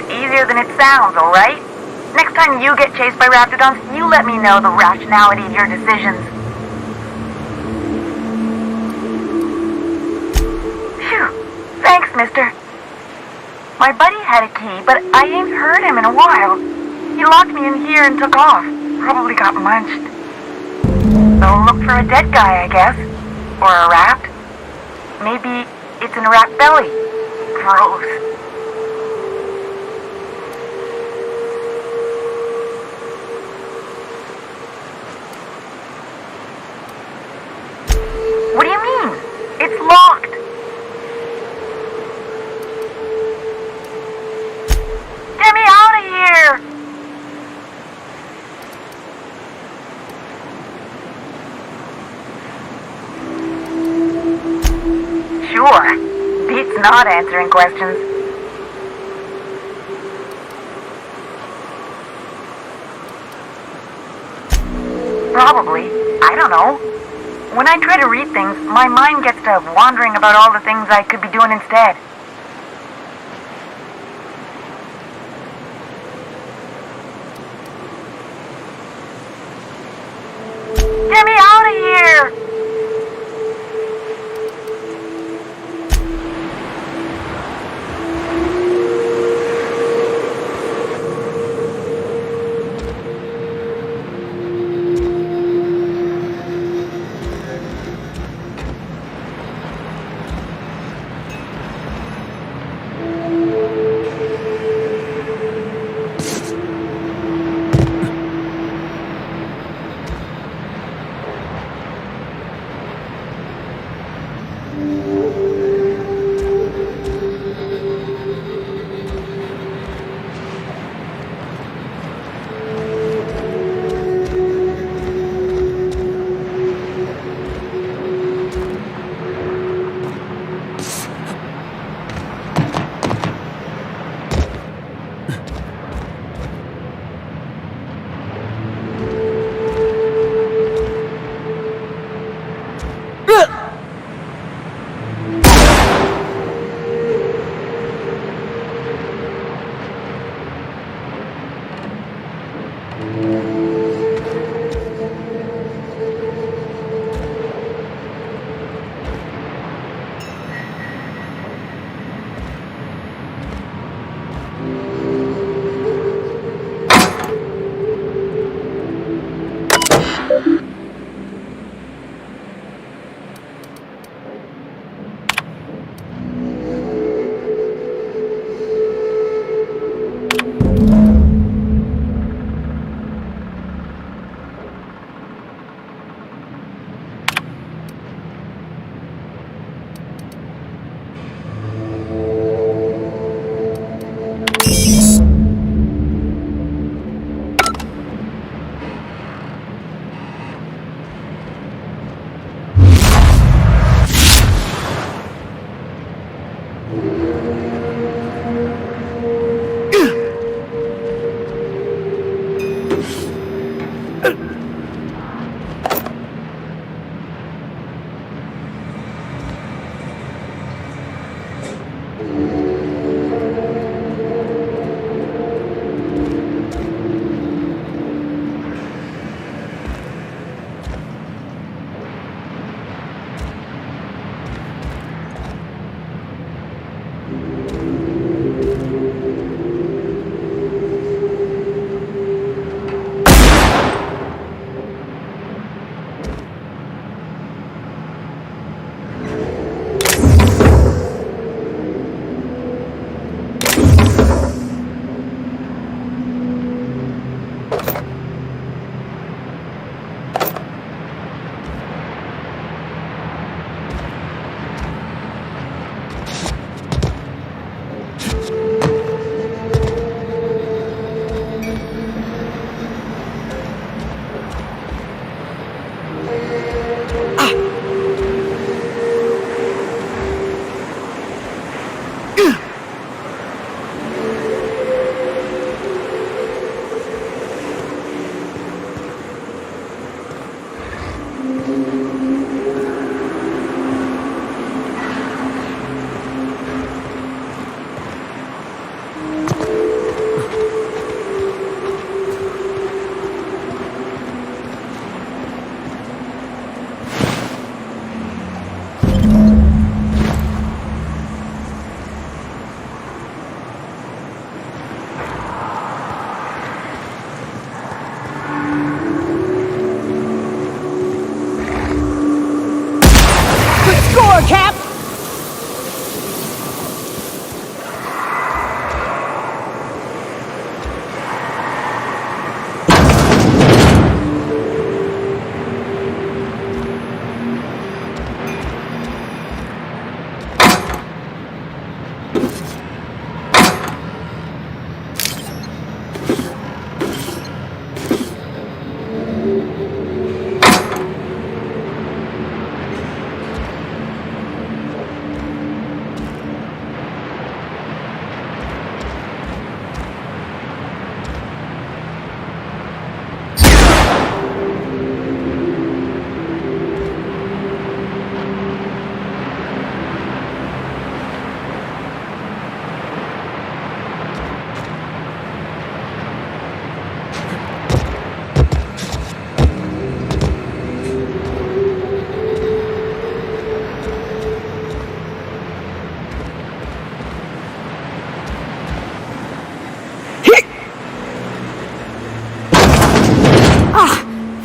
Easier than it sounds, alright? Next time you get chased by Raptidons, you let me know the rationality of your decisions. Phew. Thanks, mister. My buddy had a key, but I ain't heard him in a while. He locked me in here and took off. Probably got munched. So look for a dead guy, I guess. Or a rat. Maybe it's in a rat belly. Gross. What do you mean? It's locked. Get me out of here! Sure. Beats not answering questions. Probably. I don't know. When I try to read things, my mind gets to wandering about all the things I could be doing instead. Get me out of here!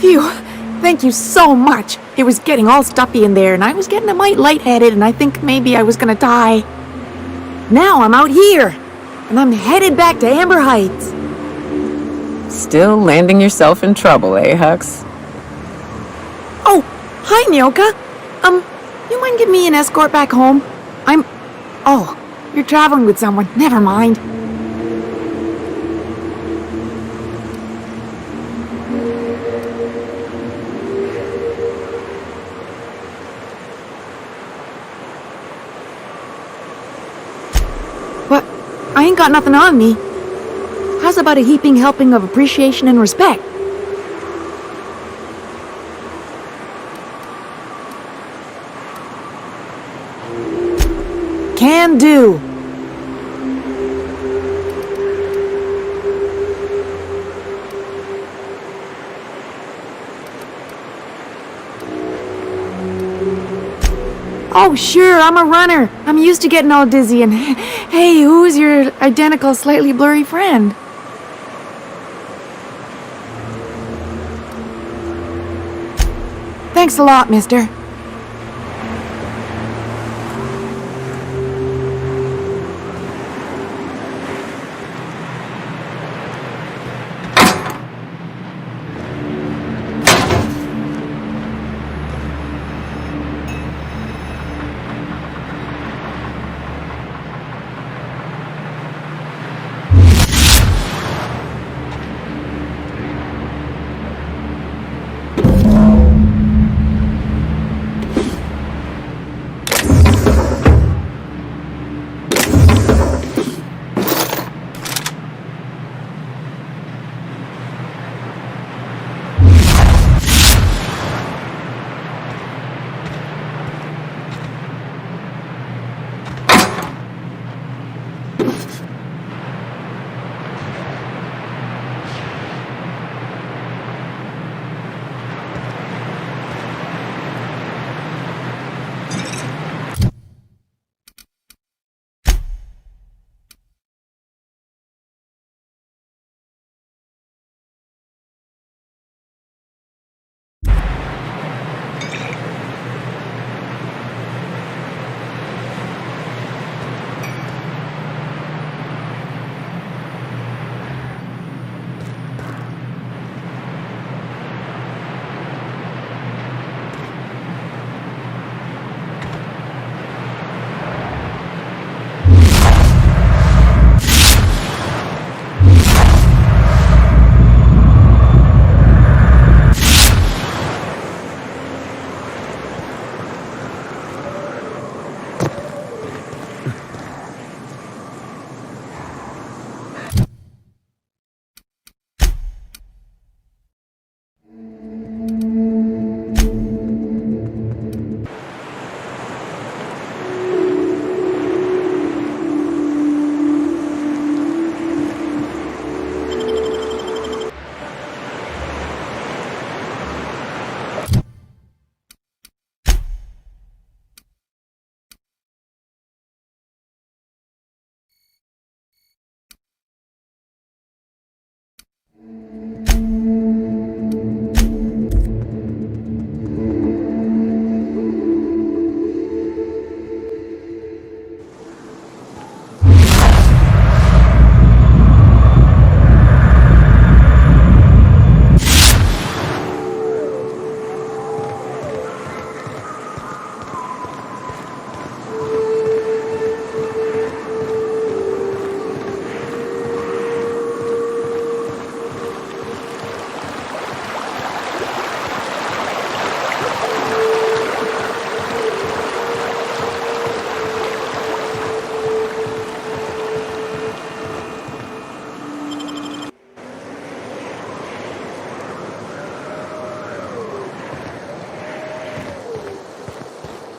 Phew. Thank you so much. It was getting all stuffy in there, and I was getting a mite lightheaded, and I think maybe I was gonna die. Now I'm out here, and I'm headed back to Amber Heights. Still landing yourself in trouble, eh, Hux? Oh, hi, Nyoka. You mind giving me an escort back home? Oh, you're traveling with someone. Never mind. But I ain't got nothing on me. How's about a heaping helping of appreciation and respect? Can do. Oh, sure, I'm a runner. I'm used to getting all dizzy and... Hey, who's your identical, slightly blurry friend? Thanks a lot, mister.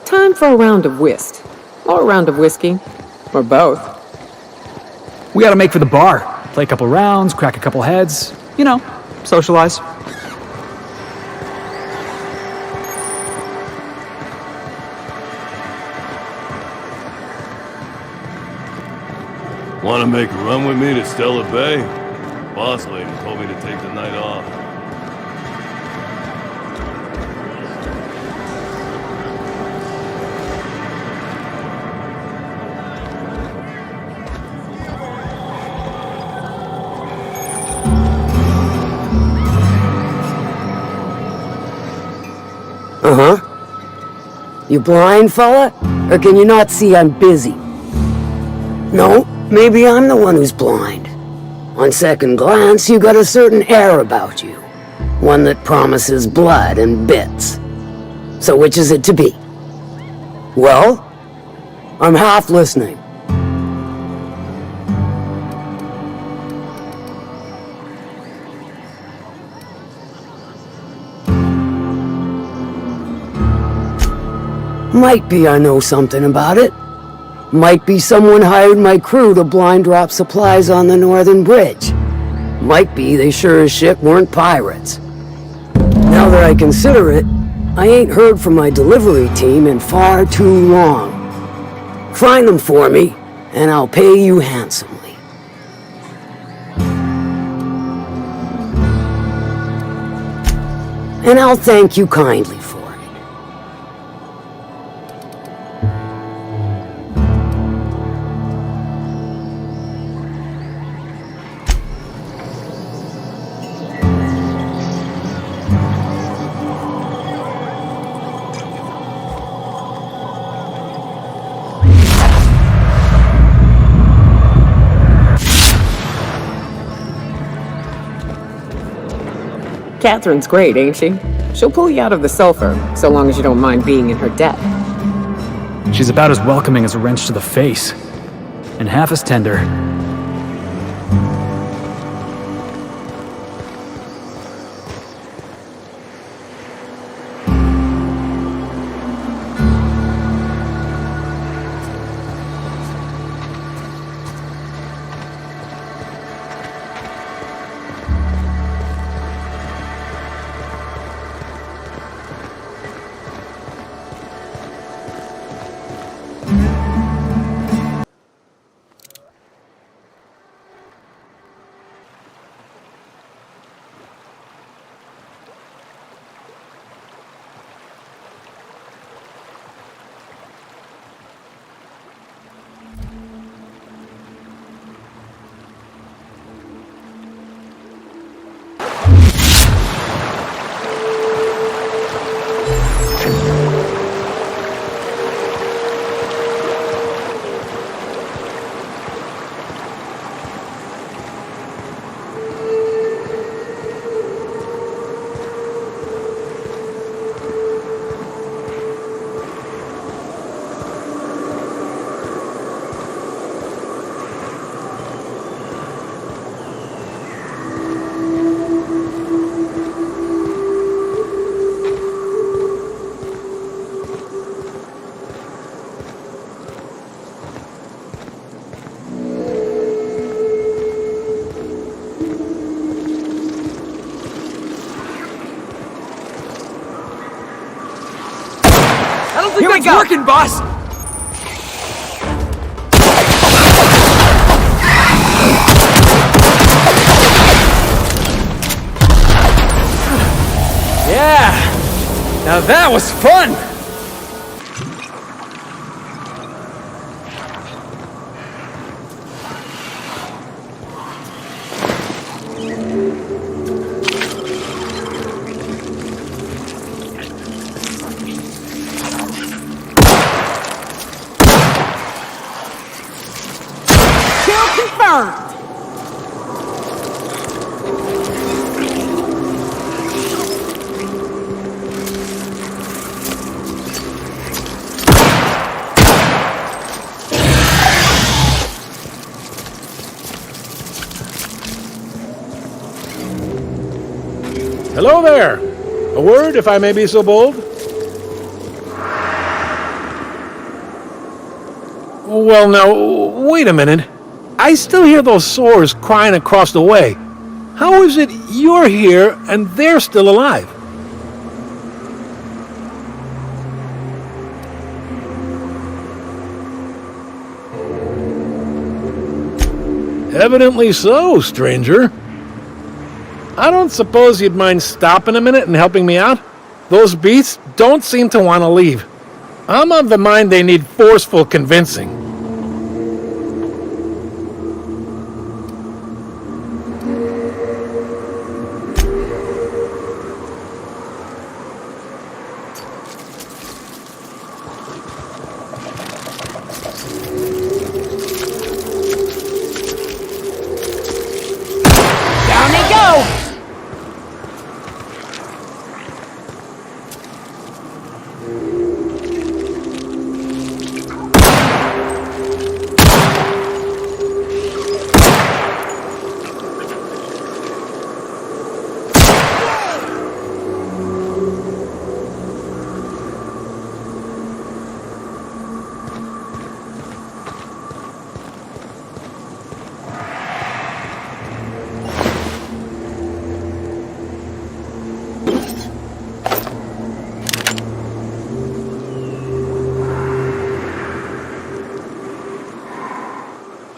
Time for a round of whist. Or a round of whiskey. Or both. We gotta make for the bar. Play a couple rounds, crack a couple heads. You know, socialize. Want to make a run with me to Stella Bay? Boss lady told me to take the night off. You blind, fella? Or can you not see I'm busy? No, maybe I'm the one who's blind. On second glance, you got a certain air about you. One that promises blood and bits. So which is it to be? Well, I'm half listening. Might be I know something about it. Might be someone hired my crew to blind drop supplies on the Northern Bridge. Might be they sure as shit weren't pirates. Now that I consider it, I ain't heard from my delivery team in far too long. Find them for me, and I'll pay you handsomely. And I'll thank you kindly for it. Catherine's great, ain't she? She'll pull you out of the sulfur, so long as you don't mind being in her debt. She's about as welcoming as a wrench to the face. And half as tender. Here we go! Working, boss! Yeah! Now that was fun! Hello there! A word, if I may be so bold? Well, now, wait a minute. I still hear those sores crying across the way. How is it you're here and they're still alive? Evidently so, stranger. I don't suppose you'd mind stopping a minute and helping me out? Those beasts don't seem to want to leave. I'm of the mind they need forceful convincing.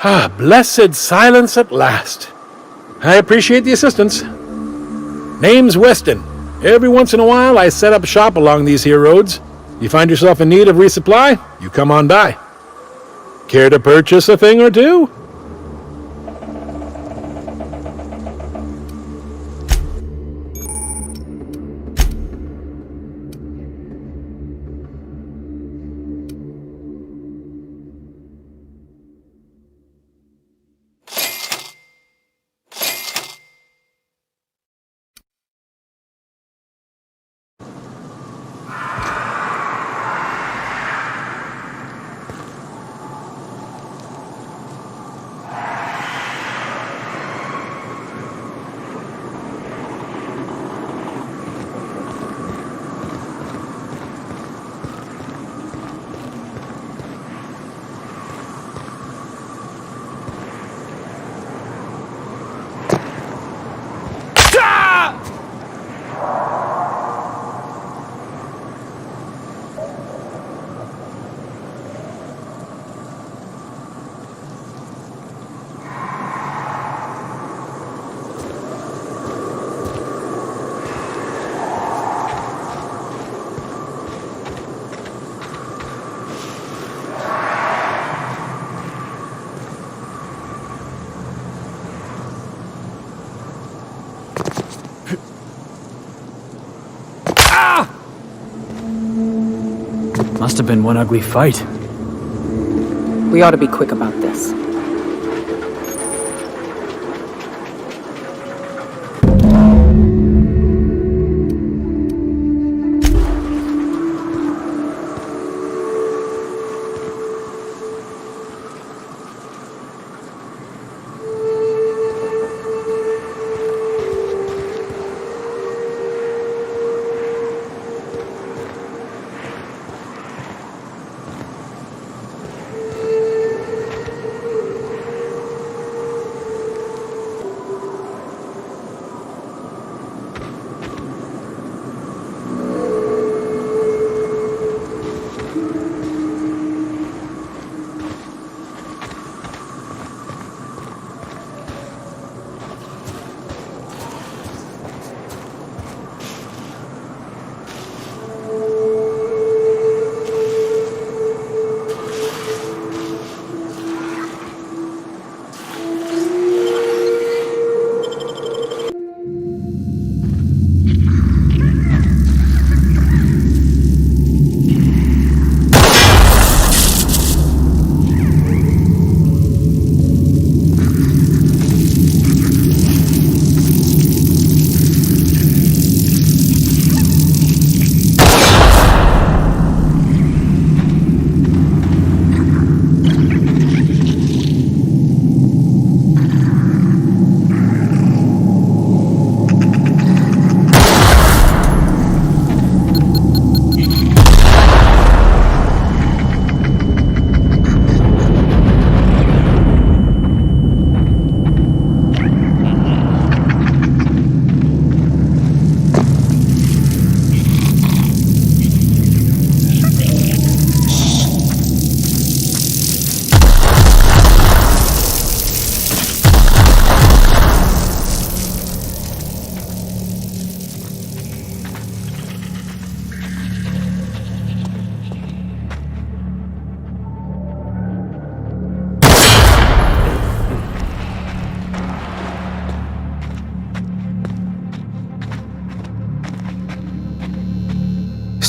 Ah, blessed silence at last. I appreciate the assistance. Name's Weston. Every once in a while, I set up shop along these here roads. You find yourself in need of resupply, you come on by. Care to purchase a thing or two? Must have been one ugly fight. We ought to be quick about this.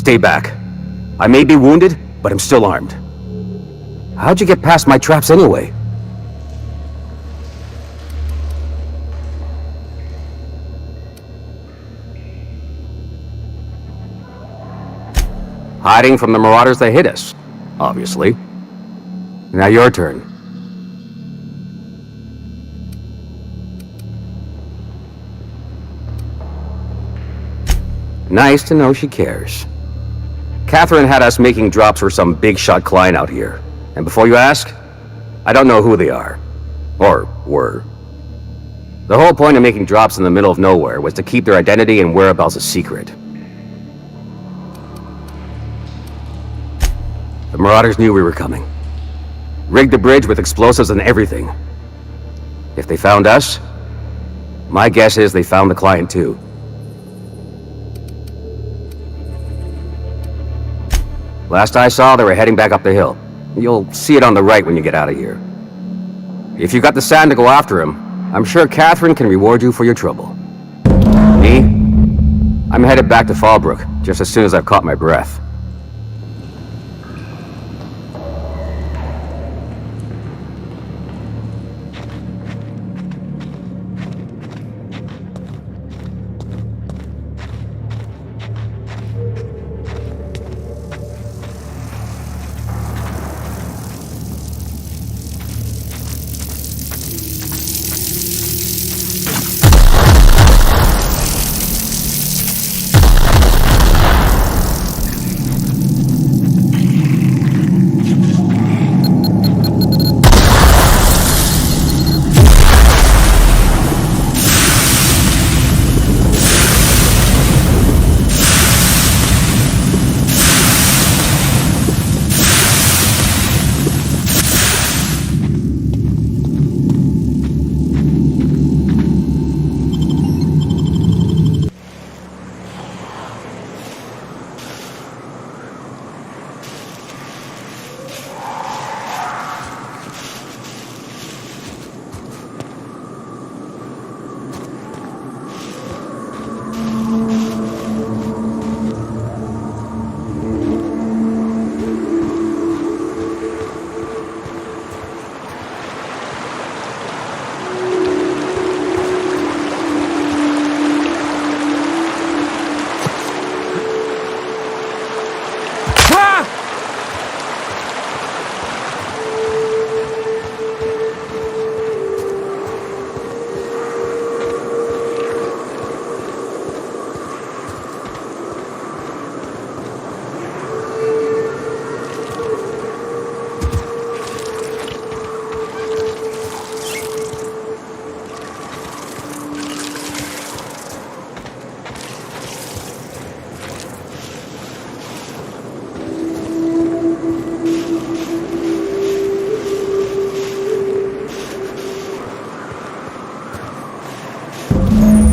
Stay back. I may be wounded, but I'm still armed. How'd you get past my traps anyway? Hiding from the marauders that hit us, obviously. Now your turn. Nice to know she cares. Catherine had us making drops for some big-shot client out here. And before you ask, I don't know who they are. Or were. The whole point of making drops in the middle of nowhere was to keep their identity and whereabouts a secret. The Marauders knew we were coming. Rigged the bridge with explosives and everything. If they found us, my guess is they found the client too. Last I saw, they were heading back up the hill. You'll see it on the right when you get out of here. If you've got the sand to go after him, I'm sure Catherine can reward you for your trouble. Me? I'm headed back to Fallbrook, just as soon as I've caught my breath.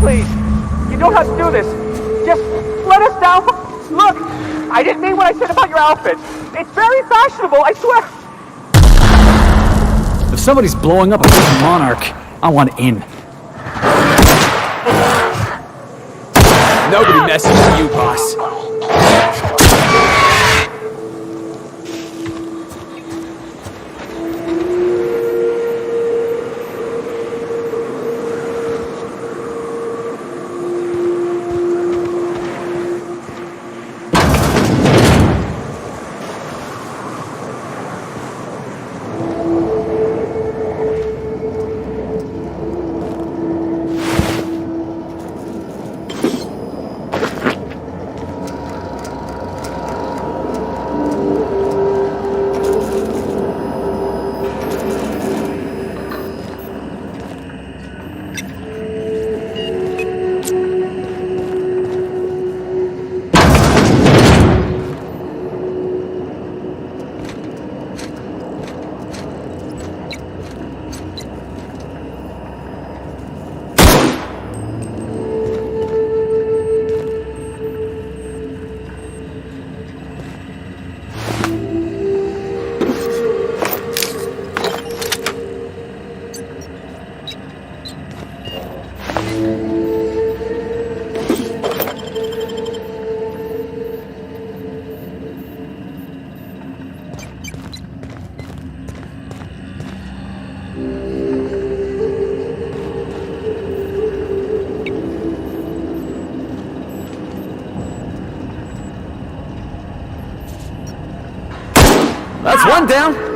Please, you don't have to do this. Just let us down. Look, I didn't mean what I said about your outfit. It's very fashionable, I swear. If somebody's blowing up a big monarch, I want in. Nobody messes with you, boss. That's one down.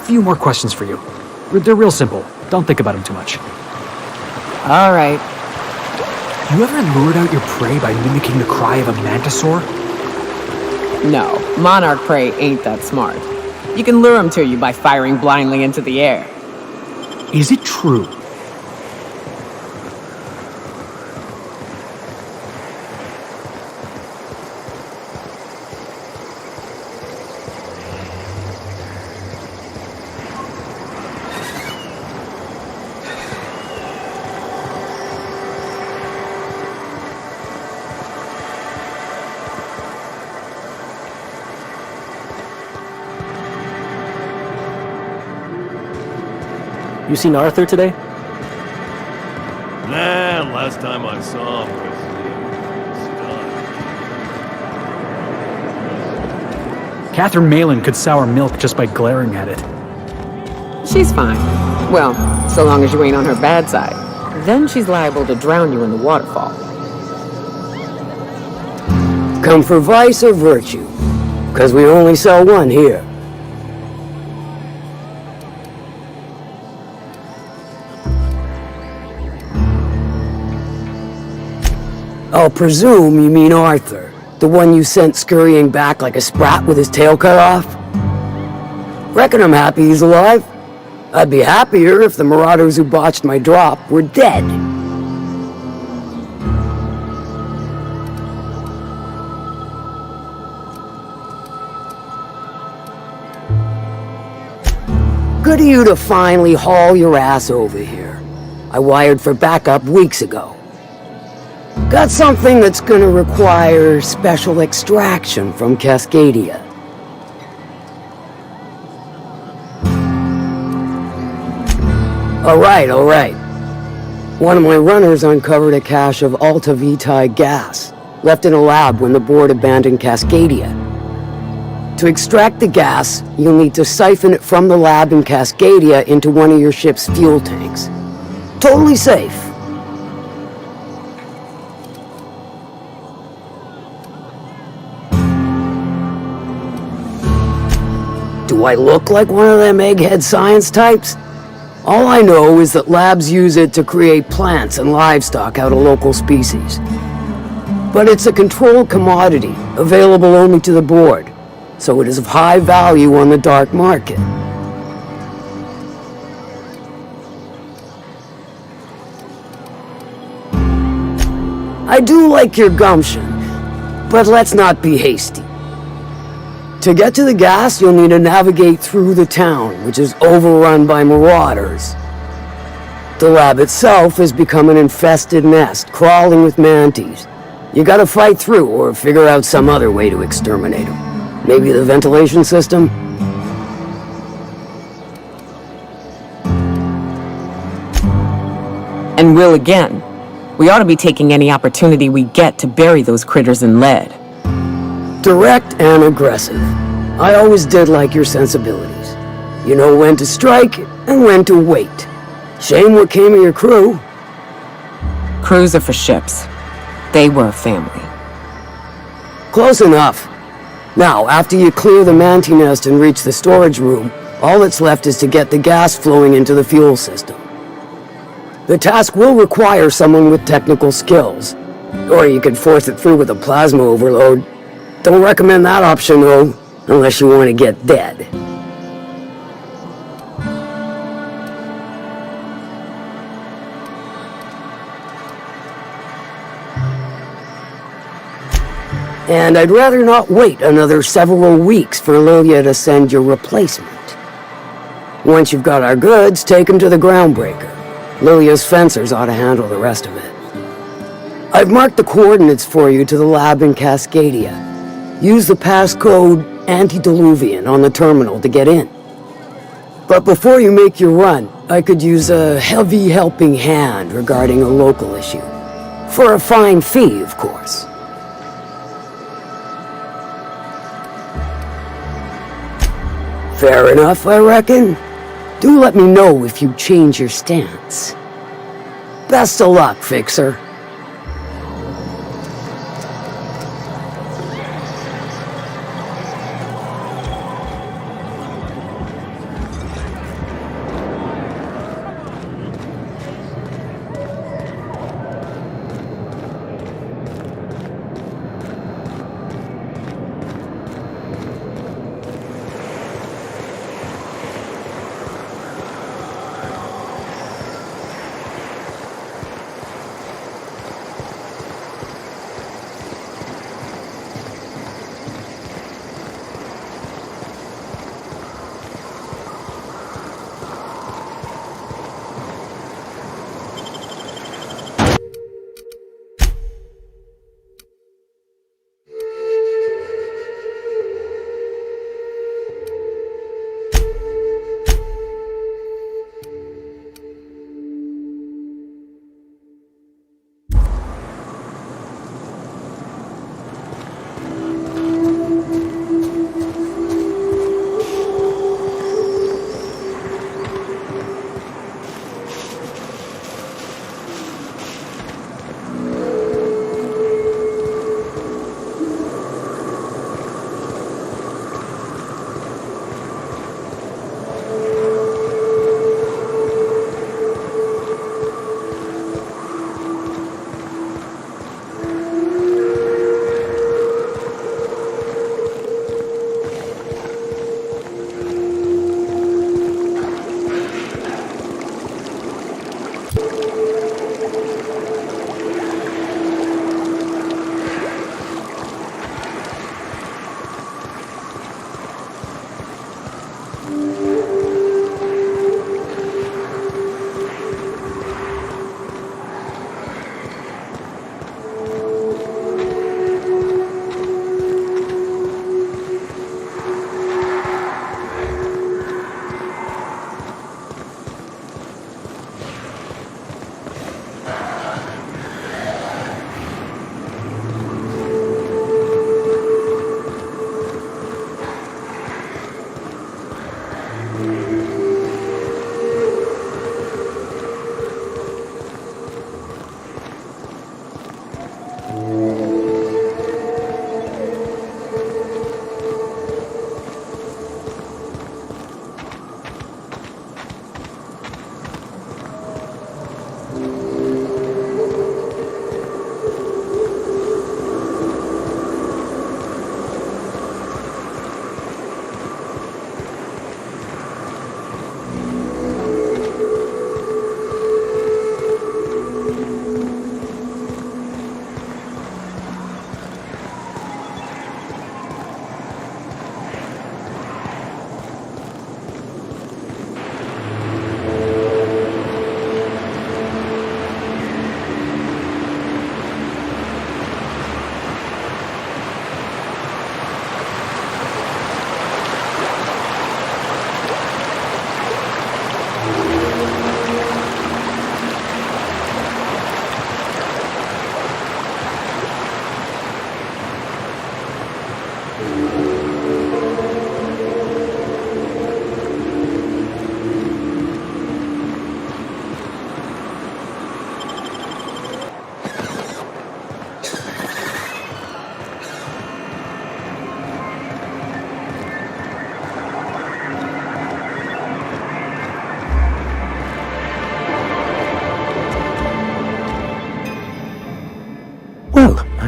few more questions for you. They're real simple. Don't think about them too much. All right. You ever lured out your prey by mimicking the cry of a mantisaur? No, monarch prey ain't that smart. You can lure them to you by firing blindly into the air. Is it true? You seen Arthur today? Nah, last time I saw him was Catherine Malin could sour milk just by glaring at it. She's fine. Well, so long as you ain't on her bad side. Then she's liable to drown you in the waterfall. Come for vice or virtue? Because we only sell one here. I'll presume you mean Arthur, the one you sent scurrying back like a sprat with his tail cut off? Reckon I'm happy he's alive. I'd be happier if the marauders who botched my drop were dead. Good of you to finally haul your ass over here. I wired for backup weeks ago. Got something that's gonna require special extraction from Cascadia. All right. One of my runners uncovered a cache of Alta Vitae gas, left in a lab when the board abandoned Cascadia. To extract the gas, you'll need to siphon it from the lab in Cascadia into one of your ship's fuel tanks. Totally safe. Do I look like one of them egghead science types? All I know is that labs use it to create plants and livestock out of local species. But it's a controlled commodity, available only to the board, so it is of high value on the dark market. I do like your gumption, but let's not be hasty. To get to the gas, you'll need to navigate through the town, which is overrun by marauders. The lab itself has become an infested nest, crawling with mantis. You gotta fight through or figure out some other way to exterminate them. Maybe the ventilation system? And will again. We ought to be taking any opportunity we get to bury those critters in lead. Direct and aggressive. I always did like your sensibilities. You know when to strike and when to wait. Shame what came of your crew. Crews are for ships. They were a family. Close enough. Now, after you clear the mantis nest and reach the storage room, all that's left is to get the gas flowing into the fuel system. The task will require someone with technical skills. Or you could force it through with a plasma overload. Don't recommend that option, though, unless you want to get dead. And I'd rather not wait another several weeks for Lilia to send your replacement. Once you've got our goods, take them to the Groundbreaker. Lilia's fencers ought to handle the rest of it. I've marked the coordinates for you to the lab in Cascadia. Use the passcode Antediluvian on the terminal to get in. But before you make your run, I could use a heavy helping hand regarding a local issue. For a fine fee, of course. Fair enough, I reckon. Do let me know if you change your stance. Best of luck, Fixer.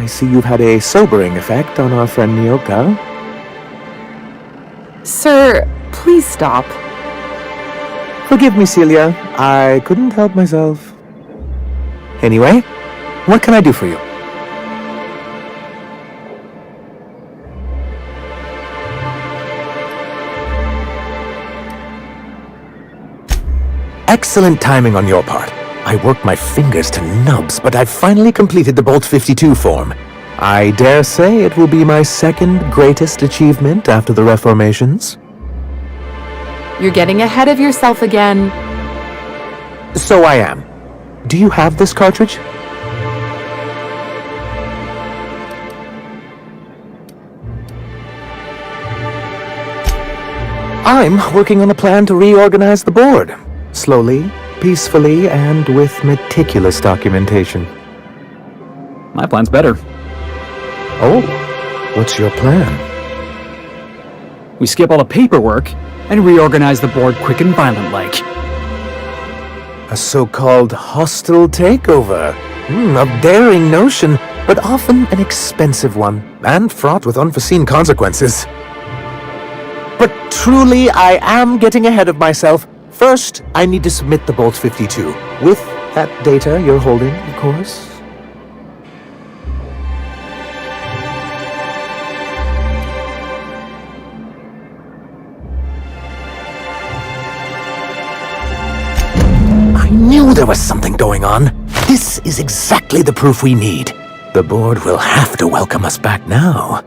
I see you've had a sobering effect on our friend Nyoka. Sir, please stop. Forgive me, Celia. I couldn't help myself. Anyway, what can I do for you? Excellent timing on your part. I worked my fingers to nubs, but I've finally completed the Bolt 52 form. I dare say it will be my second greatest achievement after the reformations. You're getting ahead of yourself again. So I am. Do you have this cartridge? I'm working on a plan to reorganize the board. Slowly, peacefully, and with meticulous documentation. My plan's better. Oh, what's your plan? We skip all the paperwork and reorganize the board quick and violent-like. A so-called hostile takeover. A daring notion, but often an expensive one, and fraught with unforeseen consequences. But truly, I am getting ahead of myself. First, I need to submit the Bolt 52, with that data you're holding, of course. I knew there was something going on. This is exactly the proof we need. The board will have to welcome us back now.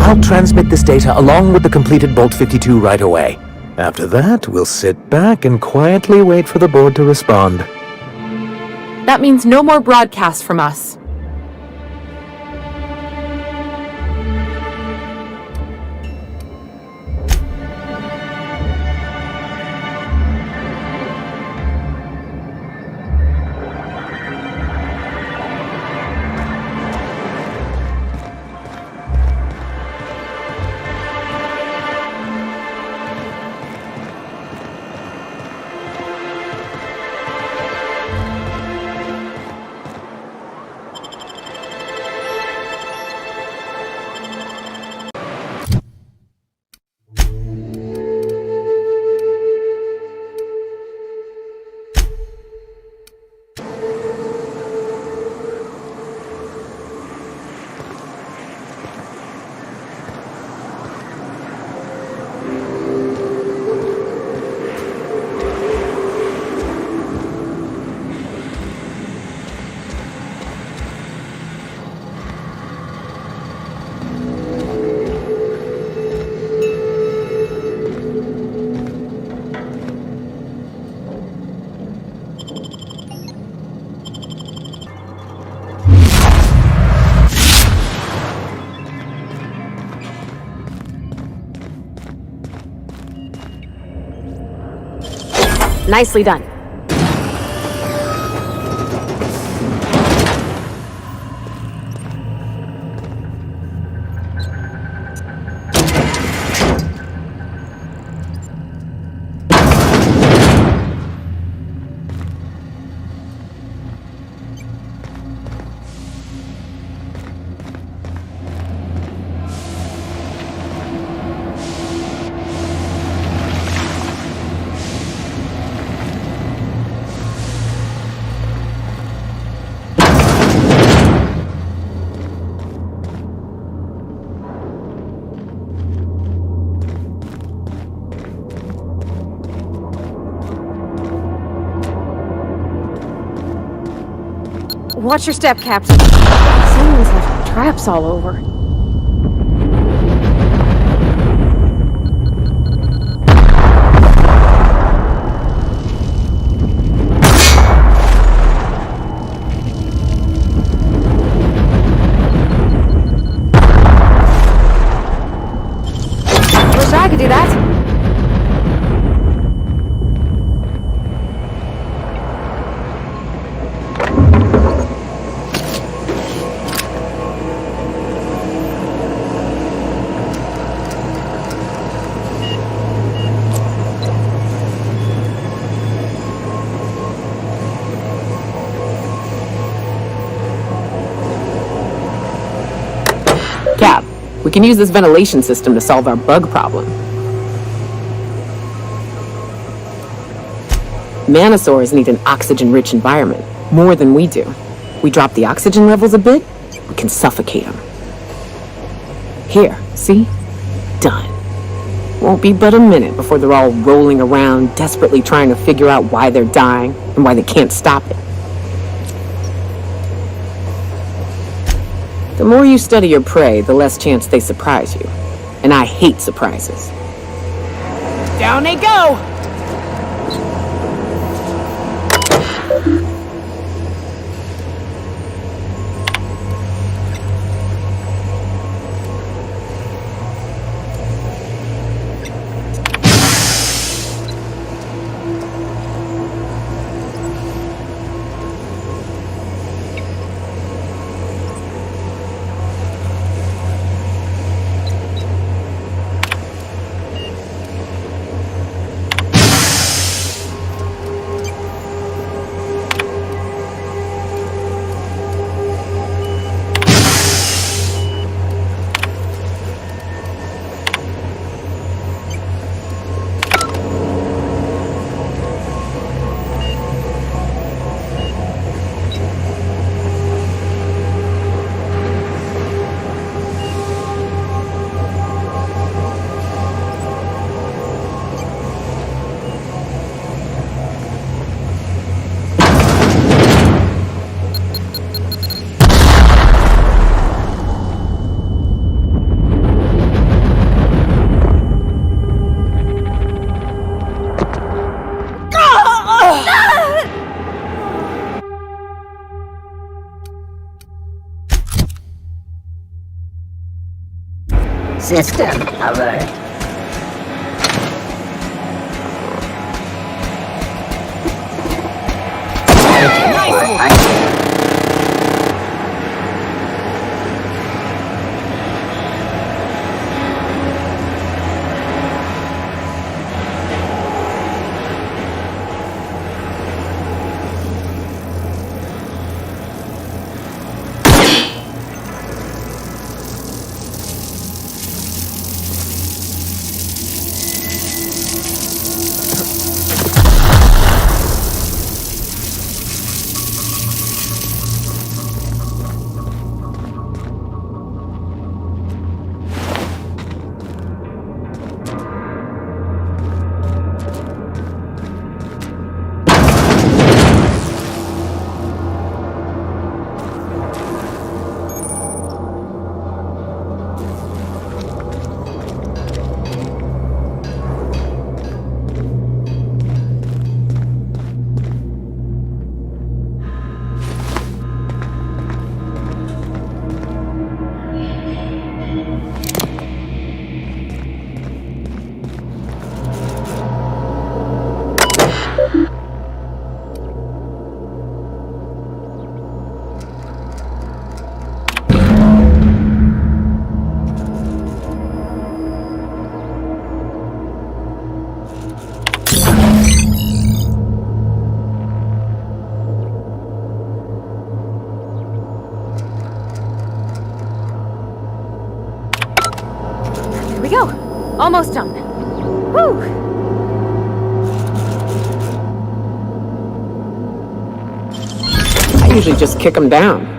I'll transmit this data along with the completed Bolt 52 right away. After that, we'll sit back and quietly wait for the board to respond. That means no more broadcasts from us. Nicely done. Watch your step, Captain. Someone's left traps all over. Wish I could do that. Cap, we can use this ventilation system to solve our bug problem. Manosaurs need an oxygen-rich environment, more than we do. We drop the oxygen levels a bit, we can suffocate them. Here, see? Done. Won't be but a minute before they're all rolling around, desperately trying to figure out why they're dying and why they can't stop it. The more you study your prey, the less chance they surprise you. And I hate surprises. Down they go! System alert. We go. Almost done. Whew. I usually just kick them down.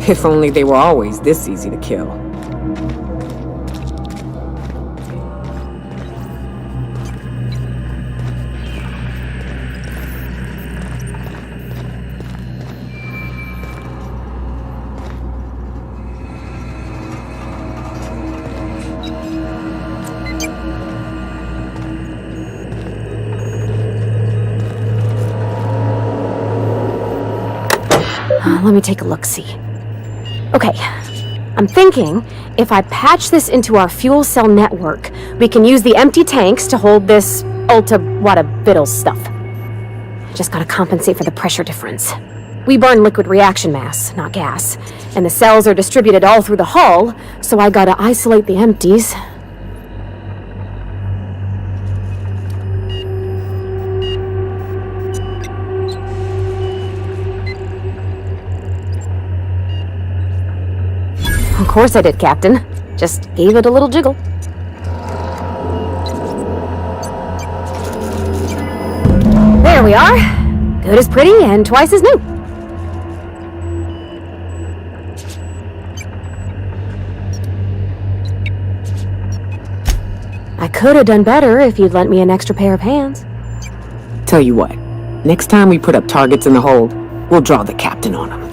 If only they were always this easy to kill. Let me take a look-see. Okay, I'm thinking if I patch this into our fuel cell network, we can use the empty tanks to hold this ulta-wada-biddle stuff. I just gotta compensate for the pressure difference. We burn liquid reaction mass, not gas, and the cells are distributed all through the hull, so I gotta isolate the empties. Of course I did, Captain. Just gave it a little jiggle. There we are. Good as pretty and twice as new. I could have done better if you'd lent me an extra pair of hands. Tell you what, next time we put up targets in the hold, we'll draw the captain on them.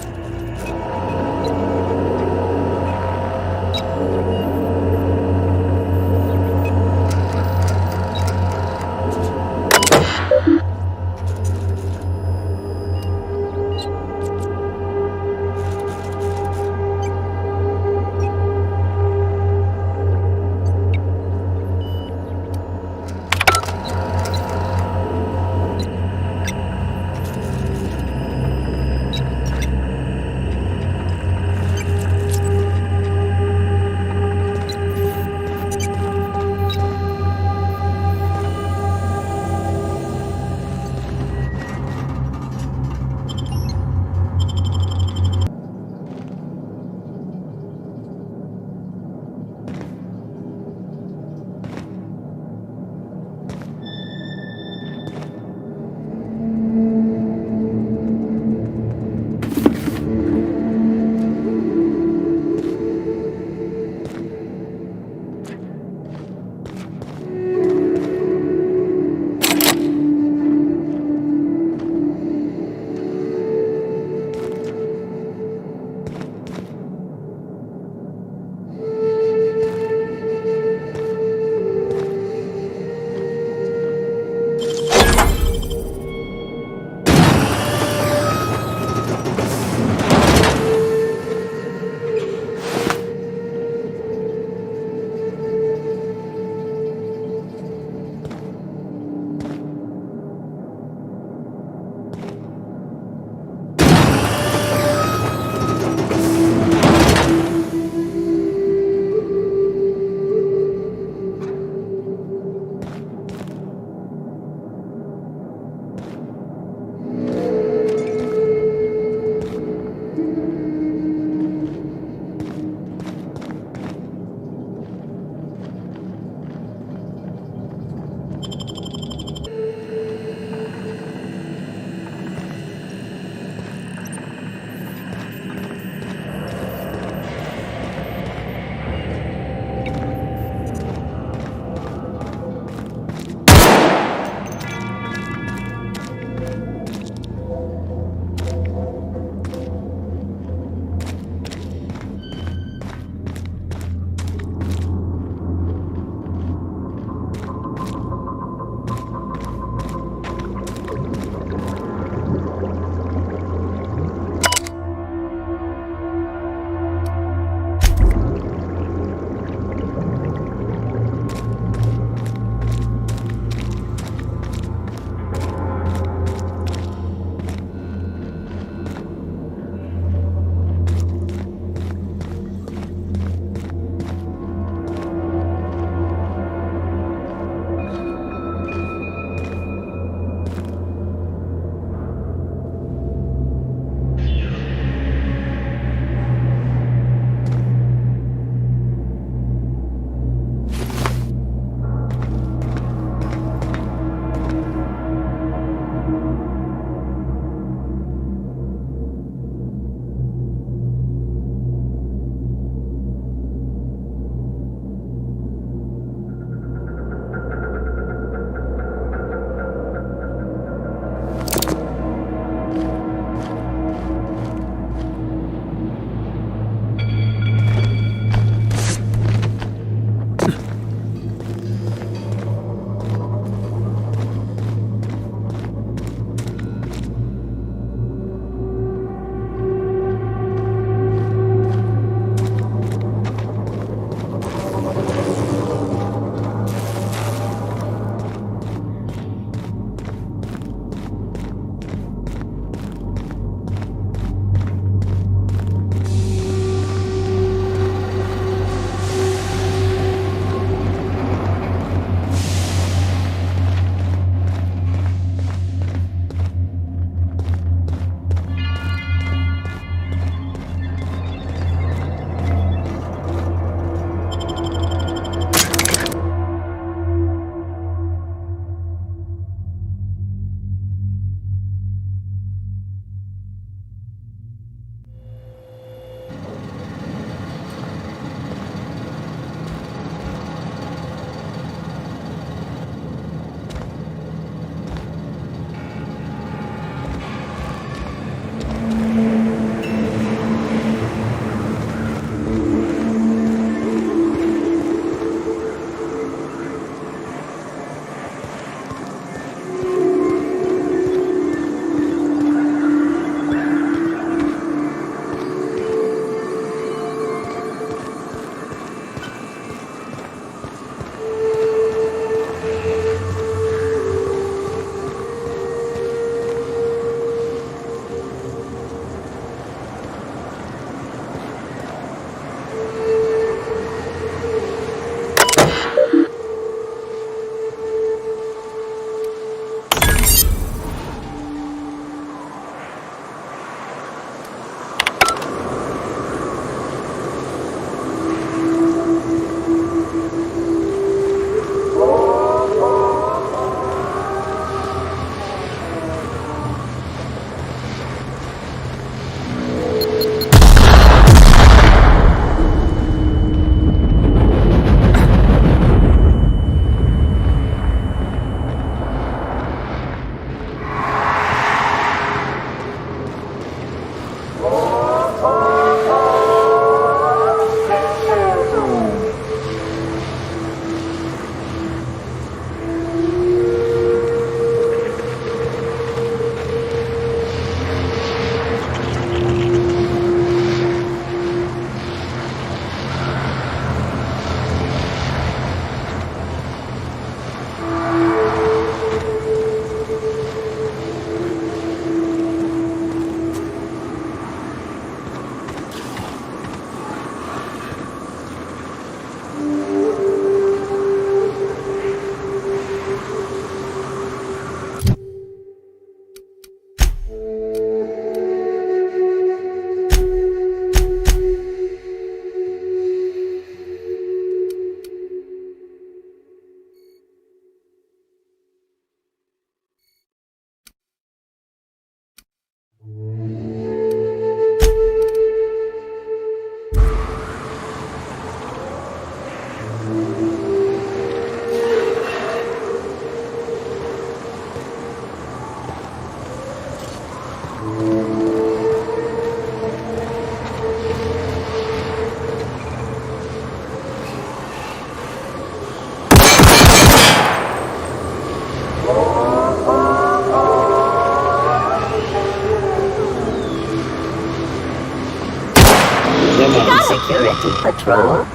active patrol.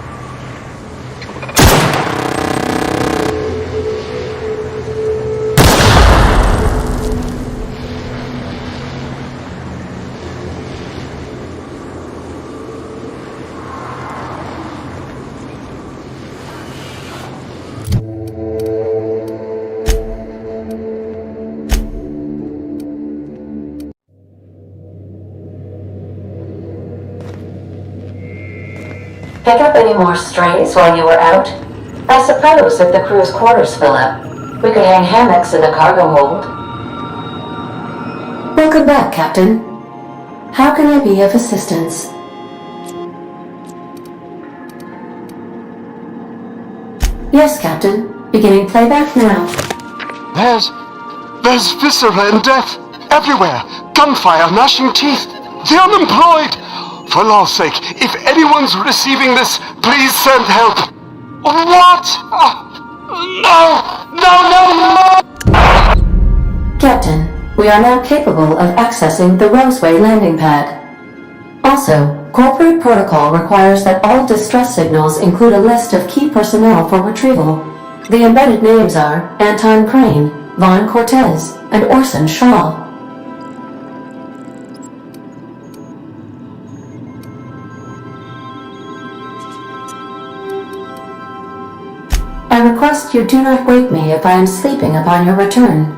Pick up any more strays while you were out? I suppose if the crew's quarters fill up, we could hang hammocks in the cargo hold. Welcome back, Captain. How can I be of assistance? Yes, Captain. Beginning playback now. There's viscera and death everywhere. Gunfire, gnashing teeth. The unemployed. For law's sake, if anyone's receiving this, please send help. What? No! Captain, we are now capable of accessing the Roseway landing pad. Also, corporate protocol requires that all distress signals include a list of key personnel for retrieval. The embedded names are Anton Crane, Vaughn Cortez, and Orson Shaw. I request you do not wake me if I am sleeping upon your return.